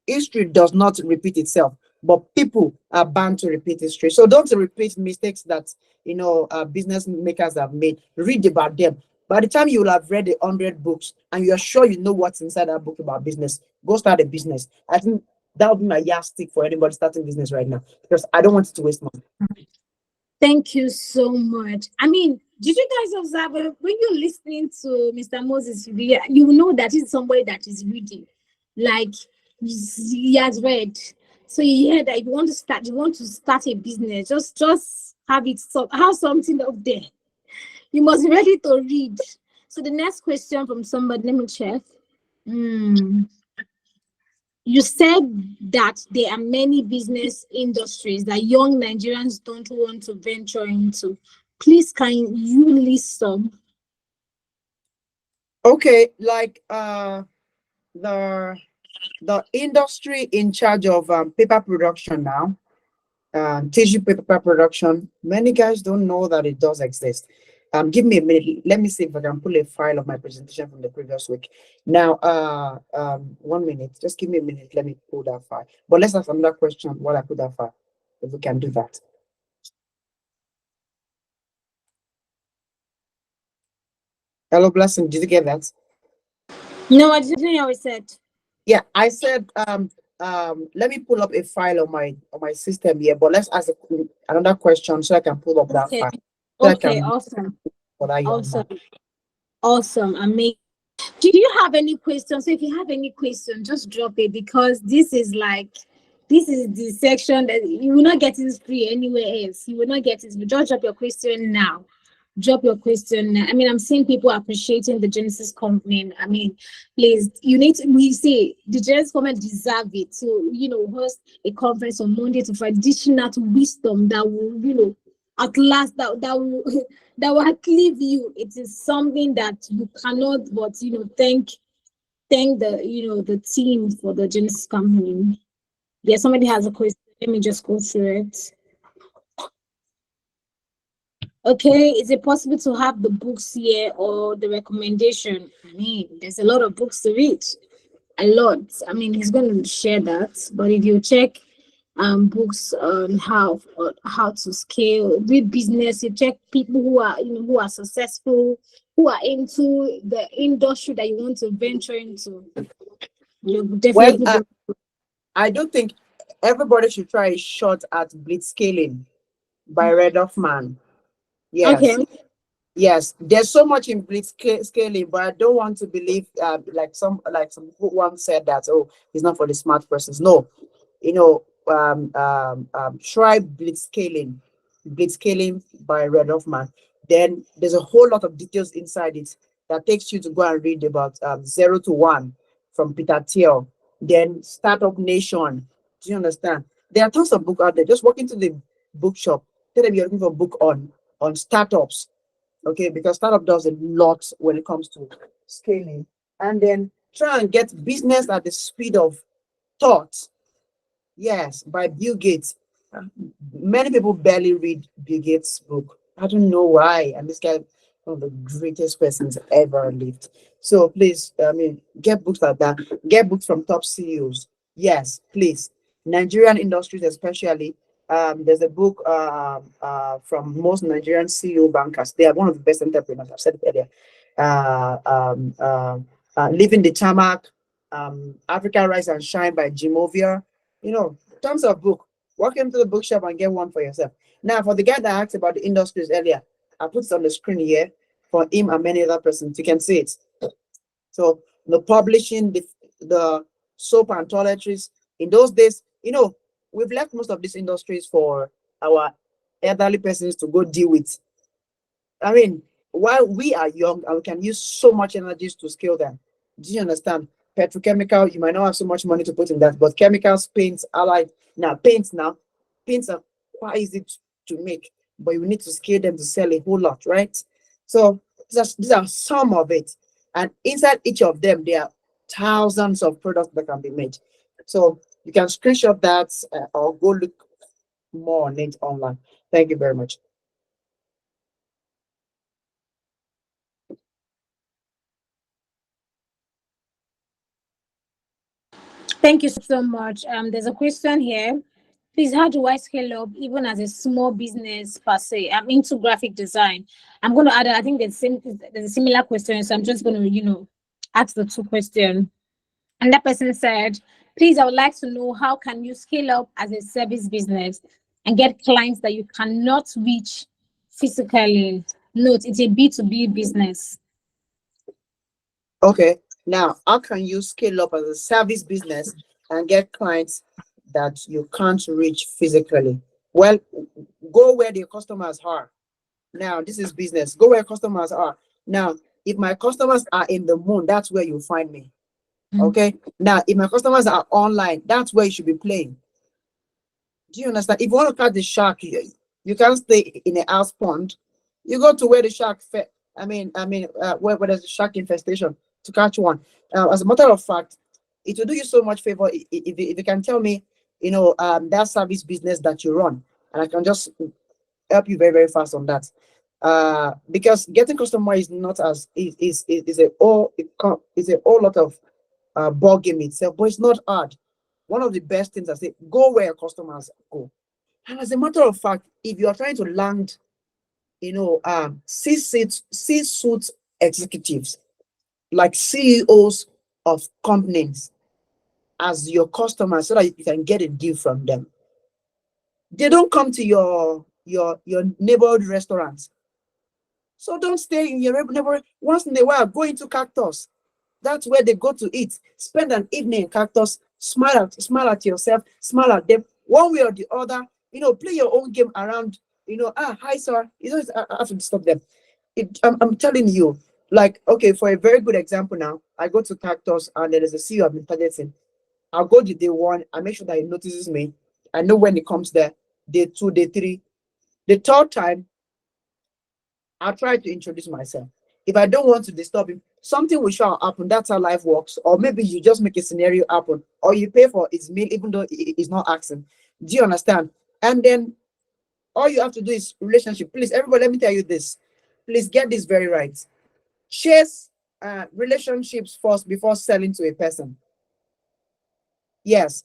History does not repeat itself, but people are bound to repeat history. So don't repeat mistakes that business makers have made. Read about them. By the time you will have read 100 books and you are sure you know what's inside that book about business, go start a business. I think that would be my yardstick for anybody starting business right now, because I don't want it to waste money. Thank you so much. I mean, did you guys observe when you're listening to Mr. Moses, you know that he's somebody that is reading, like he has read. So you hear that if you want to start a business, just have something up there. You must be ready to read. So the next question from somebody, let me check. You said that there are many business industries that young Nigerians don't want to venture into. Please, can you list some? Okay, like the industry in charge of paper production now, tissue paper production. Many guys don't know that it does exist. Give me a minute. Let me see if I can pull a file of my presentation from the previous week. Now, 1 minute. Just give me a minute. Let me pull that file. But let's ask another question while I put that file, if we can do that. Hello, Blessing. Did you get that? No, I didn't hear what I said. Yeah, I said let me pull up a file on my system here, but let's ask another question so I can pull up that file. So Okay, awesome. Awesome. Awesome. Amazing. Do you have any questions? So if you have any question, just drop it, because this is the section that you will not get it free anywhere else. You will not get it. Just drop your question now. Drop your question now. I mean, I'm seeing people appreciating the Genesis company. I mean, please, we say the Genesis company deserve it to, host a conference on Monday to Friday, dishing out wisdom that will, at last that will that will outlive you. It is something that you cannot but thank the team for the Genesis company. Yeah, somebody has a question. Let me just go through it. Okay, is it possible to have the books here or the recommendation? I mean, there's a lot of books to read. A lot. I mean, he's going to share that. But if you check books on how to scale, read business. You check people who are who are successful, who are into the industry that you want to venture into. You Well, definitely go. I don't think everybody should try a shot at blitzscaling by Red Man. Okay. Yes. Yes, there's so much in scaling, but I don't want to believe like some people once said that, oh, it's not for the smart persons. No, you know, try blitzscaling by Red Hoffman. Then there's a whole lot of details inside it that takes you to go and read about 0 to 1 from Peter Thiel. Then Startup Nation. Do you understand? There are tons of books out there. Just walk into the bookshop, tell them you're looking for a book on startups. Okay, because startup does a lot when it comes to scaling. And then try and get business at the speed of thought. Yes, by Bill Gates. Many people barely read Bill Gates' book. I don't know why. And this guy, one of the greatest persons ever lived. So please, I mean, get books like that. Get books from top CEOs. Yes, please. Nigerian industries, especially. There's a book from most Nigerian CEO bankers. They are one of the best entrepreneurs. I've said it earlier. Uh, um, uh, Living the Tarmac, Africa Rise and Shine by Jim Ovia. Tons of book. Walk into the bookshop and get one for yourself. Now, for the guy that asked about the industries earlier, I put it on the screen here for him and many other persons. You can see it. So, publishing the soap and toiletries in those days, we've left most of these industries for our elderly persons to go deal with. I mean, while we are young and we can use so much energies to scale them. Do you understand? Petrochemical, you might not have so much money to put in that, but chemicals, paints, allied. Paints are quite easy to make, but you need to scale them to sell a whole lot, right? So these are some of it. And inside each of them, there are thousands of products that can be made. So you can screenshot that or go look more on it online. Thank you very much. Thank you so much. There's a question here. Please, how do I scale up even as a small business per se? I'm into graphic design. I'm going to add, I think there's a similar question, so I'm just going to, ask the two questions. And that person said, please, I would like to know how can you scale up as a service business and get clients that you cannot reach physically? Note, it's a B2B business. Okay, now how can you scale up as a service business and get clients that you can't reach physically? Well, go where the customers are. Now, this is business. Go where customers are. Now, if my customers are in the moon, that's where you find me. Okay. Now, if my customers are online, that's where you should be playing. Do you understand? If you want to catch the shark, you can't stay in a house pond. You go to where the shark where there's a shark infestation to catch one. As a matter of fact, it will do you so much favor if you can tell me, that service business that you run, and I can just help you very, very fast on that. Because getting customer is not as is a whole lot of ball game itself, but it's not hard. One of the best things I say, go where customers go. And as a matter of fact, if you are trying to land, C-suite executives, like CEOs of companies, as your customers, so that you can get a deal from them, they don't come to your neighborhood restaurants. So don't stay in your neighborhood. Once in a while, go into Cactus. That's where they go to eat. Spend an evening in Cactus. Smile at yourself. Smile at them. One way or the other, play your own game around. Hi sir. I have to stop them. I'm telling you, like, okay, for a very good example now, I go to Cactus and there is a CEO I've been targeting. I'll go to day one. I make sure that he notices me. I know when he comes there. Day two, day three. The third time, I'll try to introduce myself. If I don't want to disturb him, something will sure happen. That's how life works. Or maybe you just make a scenario happen, or you pay for his meal even though he's not asking. Do you understand? And then all you have to do is relationship. Please, everybody, let me tell you this. Please get this very right. Chase relationships first before selling to a person. Yes.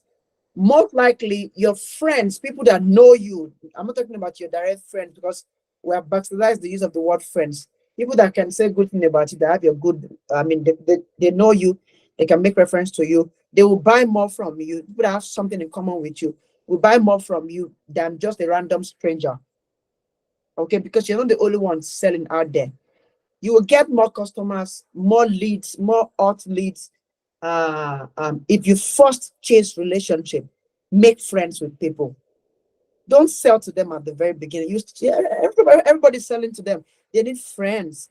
most likely your friends, people that know you, I'm not talking about your direct friends because we have bastardized the use of the word friends. People that can say good thing about you, that have your good, I mean, they know you, they can make reference to you, they will buy more from you. People that have something in common with you will buy more from you than just a random stranger. Okay, because you're not the only one selling out there. You will get more customers, more leads, more hot leads. If you first chase relationship, make friends with people. Don't sell to them at the very beginning. Everybody's selling to them. They need friends.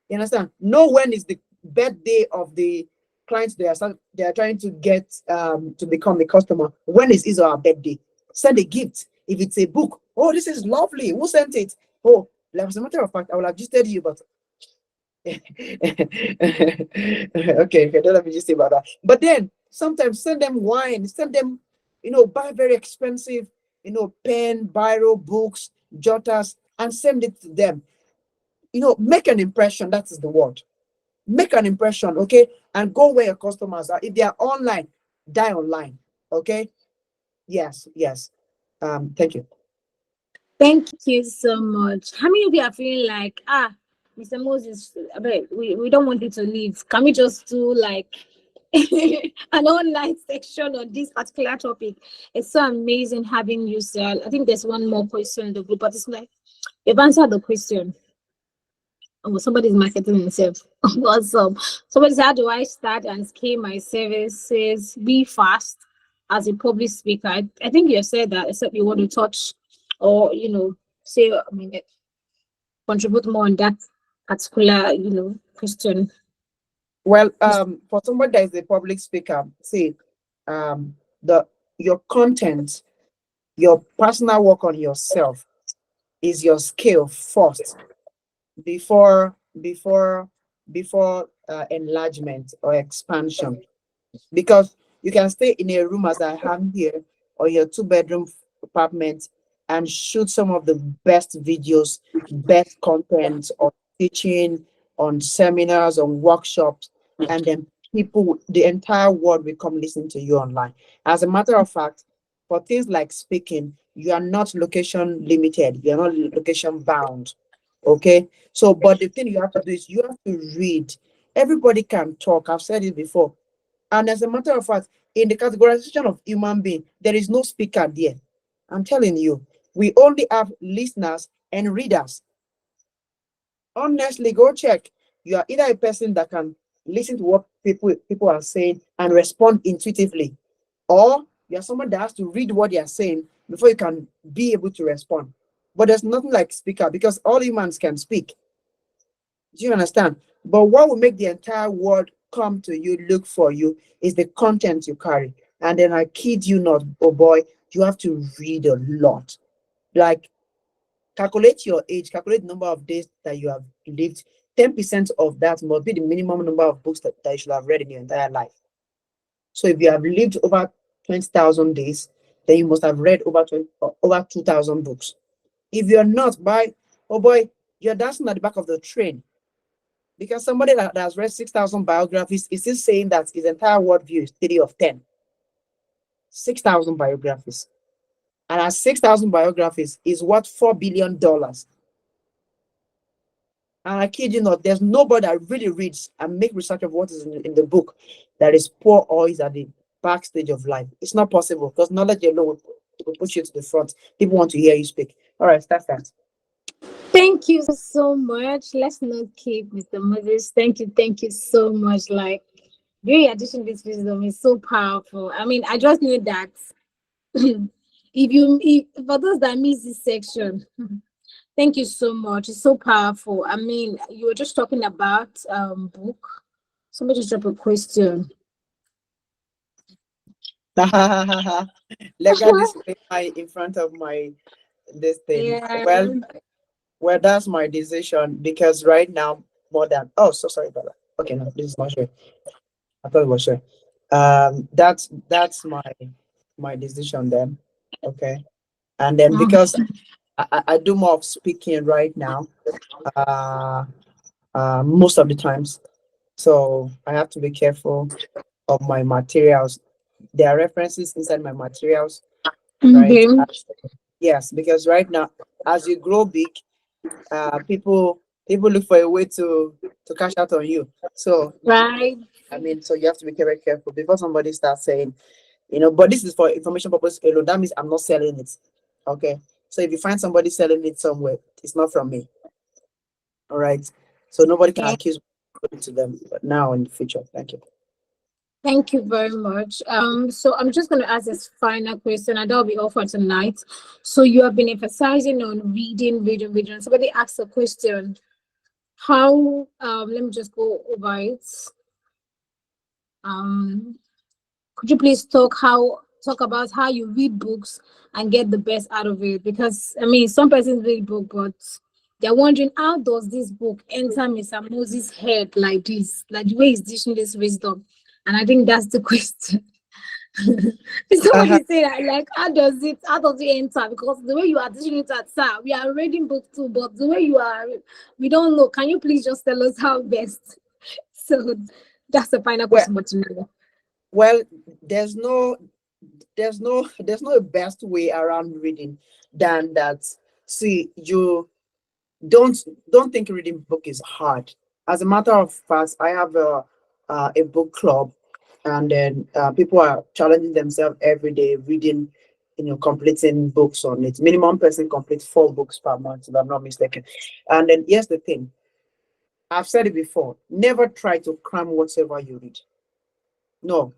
You understand? Know when is the birthday of the clients they are trying to get to become a customer. When is his or her birthday? Send a gift. If it's a book, oh, this is lovely. Who sent it? Oh, as a matter of fact, I will have just told you, but okay, don't let me just say about that. But then sometimes send them wine, send them, buy very expensive, pen, biro, books, jotters, and send it to them. Make an impression. That is the word. Make an impression, okay? And go where your customers are. If they are online, die online. Okay? Yes, yes. Thank you. Thank you so much. How many of you are feeling like, Mr. Moses, I bet we don't want you to leave. Can we just do like an online section on this particular topic? It's so amazing having you, sir. I think there's one more question in the group, but it's like you've answered the question. Oh, somebody's marketing himself. Awesome. Somebody said, how do I start and scale my services? Be fast as a public speaker. I think you said that, except you want to touch or, say, I mean, contribute more on that particular, question. Well, for somebody that is a public speaker, see, the your content, your personal work on yourself is your skill first before before before enlargement or expansion, because you can stay in a room as I am here or your two-bedroom apartment and shoot some of the best videos, best content on teaching, on seminars, on workshops, and then the entire world will come listen to you online. As a matter of fact, for things like speaking, you are not location limited, you are not location bound. Okay, so but the thing you have to do is you have to read. Everybody can talk. I've said it before. And as a matter of fact, in the categorization of human being, there is no speaker there. I'm telling you, we only have listeners and readers. Honestly, go check. You are either a person that can listen to what people are saying and respond intuitively, or you are someone that has to read what they are saying before you can be able to respond. But there's nothing like speaker because all humans can speak. Do you understand? But what will make the entire world come to you, look for you, is the content you carry. And then I kid you not, oh boy, you have to read a lot. Like, calculate your age, calculate the number of days that you have lived. 10% of that must be the minimum number of books that you should have read in your entire life. So if you have lived over 20,000 days, then you must have read over 2,000 books. If you're not, oh boy, you're dancing at the back of the train. Because somebody that has read 6,000 biographies is still saying that his entire worldview is 3 of 10. 6,000 biographies. And as 6,000 biographies is worth $4 billion. And I kid you not, there's nobody that really reads and make research of what is in the book that is poor or is at the backstage of life. It's not possible because knowledge alone will push you to the front. People want to hear you speak. All right, that's that. Thank you so much. Let's not keep Mr. Moses. Thank you so much. Like, your addition to this wisdom is so powerful. I mean, I just knew that if for those that miss this section, thank you so much. It's so powerful. I mean, you were just talking about book. Somebody just drop a question. Legal disclaimer in front of this thing. Yeah. Well, that's my decision because right now more than so sorry about that. Okay, no, this is not sure. I thought it was sure. That's my decision then. Okay, and then because I do more of speaking right now, most of the times, so I have to be careful of my materials. There are references inside my materials, right? Okay. Yes, because right now, as you grow big, people look for a way to cash out on you. So Right. I mean, so you have to be very careful before somebody starts saying, but this is for information purpose alone. That means I'm not selling it. Okay. So if you find somebody selling it somewhere, it's not from me. All right. So nobody can accuse me to them, but now in the future. Thank you. Thank you very much. So I'm just going to ask this final question, and that'll be all for tonight. So you have been emphasizing on reading, reading, reading. Somebody asked a question. How? Let me just go over it. Um, could you please talk about how you read books and get the best out of it? Because I mean, some persons read book, but they're wondering how does this book enter Mr. Moses' head like this, like the way he's dishing this wisdom. And I think that's the question. Uh-huh. Somebody say that, like, how does it enter? Because the way you are teaching it at sir, we are reading book too, but the way you are, we don't know. Can you please just tell us how best? So that's the final Well, question for tonight. well, there's no, there's no best way around reading than that. See, you don't don't think reading book is hard. As a matter of fact, I have a book club, and then people are challenging themselves every day reading, completing books on it. Minimum person completes 4 books per month, if I'm not mistaken. And then here's the thing: I've said it before. Never try to cram whatever you read. No,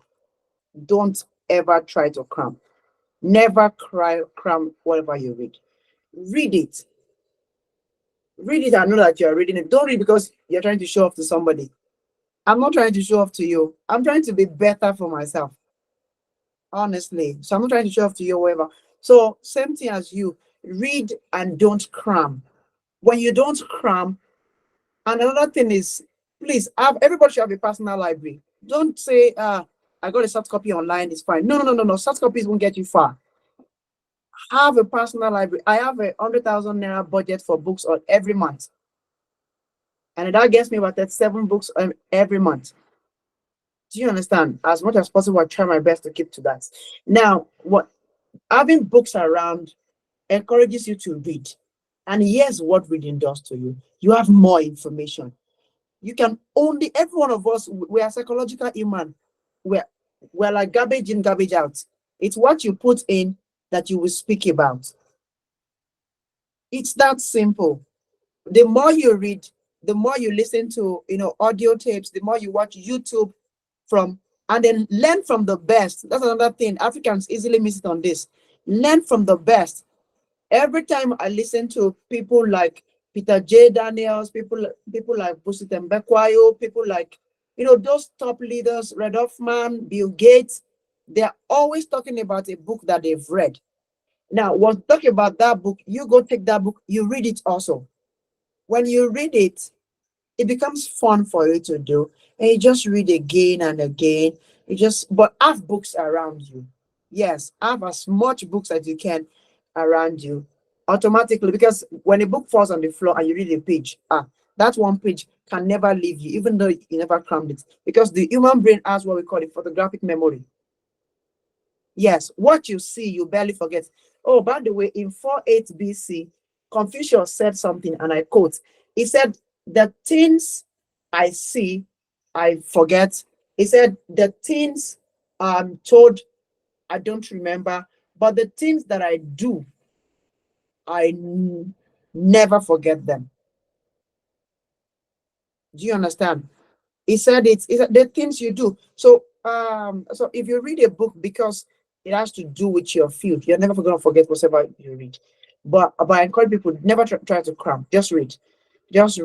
don't ever try to cram. Never cram whatever you read. Read it. Read it and know that you're reading it. Don't read because you're trying to show off to somebody. I'm not trying to show off to you. I'm trying to be better for myself, honestly. So I'm not trying to show off to you or whatever. So same thing as you. Read and don't cram. When you don't cram, and another thing is, please everybody should have a personal library. Don't say, I got a soft copy online, it's fine. No, no, no, no, no. Soft copies won't get you far. Have a personal library. I have a 100,000 naira budget for books on every month. And that gets me about 37 books every month. Do you understand? As much as possible, I try my best to keep to that. Now, what having books around encourages you to read. And here's what reading does to you. You have more information. You can only, every one of us, we are psychological human. We're like garbage in, garbage out. It's what you put in that you will speak about. It's that simple. The more you read, the more you listen to, audio tapes, the more you watch YouTube from, and then learn from the best. That's another thing. Africans easily miss it on this. Learn from the best. Every time I listen to people like Peter J. Daniels, people like Busi Tembekwayo, people like, those top leaders, Red Hoffman, Bill Gates, they're always talking about a book that they've read. Now, when talking about that book, you go take that book, you read it also. When you read it, it becomes fun for you to do, and you just read again and again. But have books around you. Yes, have as much books as you can around you automatically, because when a book falls on the floor and you read a page, that one page can never leave you, even though you never crammed it, because the human brain has what we call a photographic memory. Yes, what you see, you barely forget. Oh, by the way, in 48 BC, Confucius said something, and I quote, he said, the things I see, I forget. He said, the things I'm told, I don't remember, but the things that I do, never forget them. Do you understand? He said it's the things you do. So if you read a book because it has to do with your field, you're never going to forget whatever you read. But I encourage people, never try to cram. Just read. Just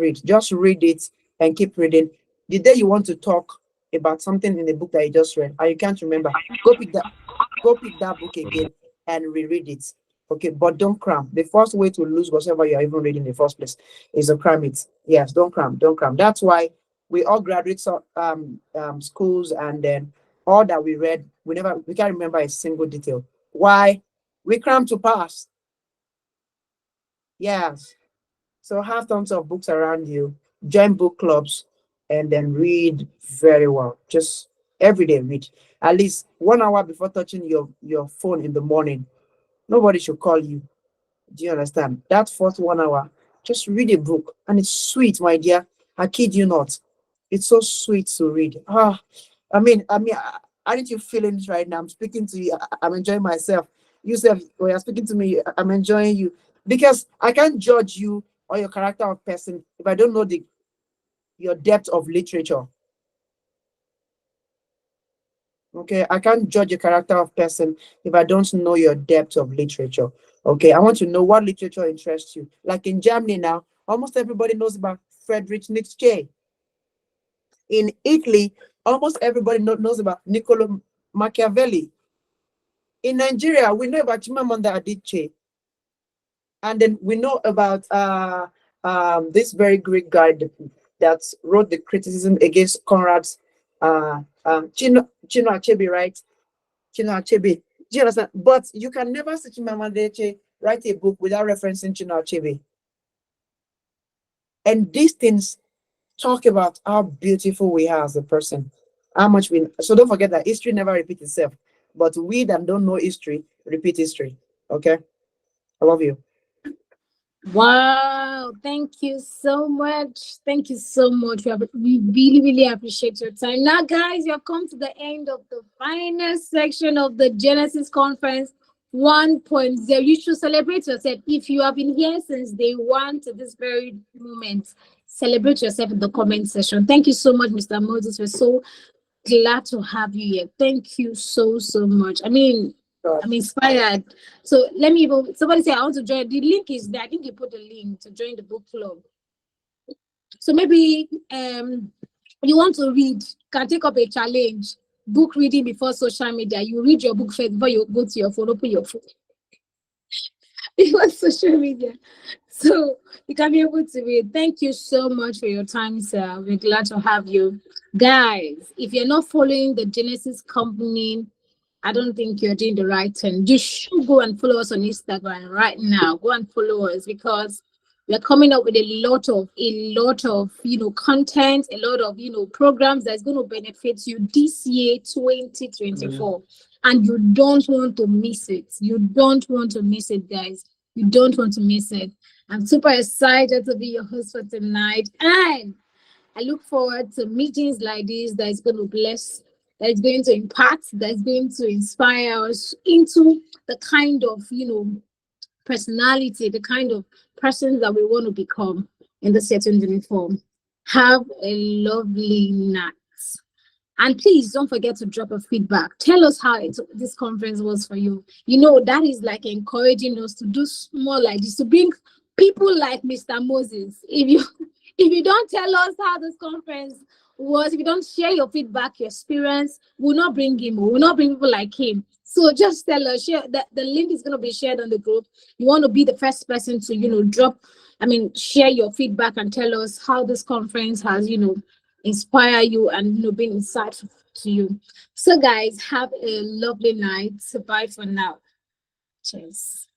read it and keep reading. The day you want to talk about something in the book that you just read and you can't remember, go pick that book again and reread it. Okay, but don't cram. The first way to lose whatever you're even reading in the first place is to cram it. Yes, don't cram. That's why we all graduate schools, and then all that we read, we can't remember a single detail. Why? We cram to pass. Yes. So have tons of books around you, join book clubs, and then read very well. Just every day read. at least 1 hour before touching your phone in the morning. Nobody should call you. Do you understand? That first 1 hour, just read a book, and it's sweet, my dear. I kid you not. It's so sweet to read. Aren't you feeling it right now? I'm speaking to you. I'm enjoying myself. You said when you're speaking to me, I'm enjoying you because I can't judge you or your character of person if I don't know your depth of literature. Okay, I can't judge a character of person if I don't know your depth of literature. Okay, I want to know what literature interests you. Like in Germany now, almost everybody knows about Friedrich Nietzsche. In Italy, almost everybody knows about Niccolo Machiavelli. In Nigeria, we know about Chimamanda Adichie. And then we know about this very great guy that wrote the criticism against Conrad's Chino Achebe, right? Chino Achebe. Do you understand? But you can never see Chimamanda Adichie write a book without referencing Chino Achebe. And these things talk about how beautiful we are as a person, how much we. So don't forget that history never repeats itself. But we that don't know history repeat history. Okay, I love you. Wow, thank you so much. Thank you so much. We really, really appreciate your time. Now, guys, you have come to the end of the final section of the Genesis Conference 1.0. You should celebrate yourself. If you have been here since day one to this very moment, celebrate yourself in the comment section. Thank you so much, Mr. Moses. We're so glad to have you here. Thank you so, so much. I'm inspired. So let me even somebody say I want to join. The link is there. I think you put the link to join the book club. So maybe you want to read, can take up a challenge. Book reading before social media. You read your book first before you go to your phone, open your phone. Before social media. So you can be able to read. Thank you so much for your time, sir. We're glad to have you. Guys, if you're not following the Genesis company, I don't think you're doing the right thing. You should go and follow us on Instagram right now. Go and follow us because we're coming up with a lot of content, a lot of programs that's going to benefit you this year 2024. And you don't want to miss it. You don't want to miss it, guys. You don't want to miss it. I'm super excited to be your host for tonight. And I look forward to meetings like this that is going to bless, that is going to impact, that is going to inspire us into the kind of, personality, the kind of person that we want to become in the certain uniform. Have a lovely night. And please don't forget to drop a feedback. Tell us how this conference was for you. That is like encouraging us to do more like this, to bring people like Mr. Moses. If you don't tell us how this conference was, if you don't share your feedback, your experience, we'll not bring him. We'll not bring people like him. So just tell us, share that the link is going to be shared on the group. You want to be the first person to, share your feedback and tell us how this conference has, inspire you and, been insightful to you. So guys, have a lovely night. Bye for now. Cheers.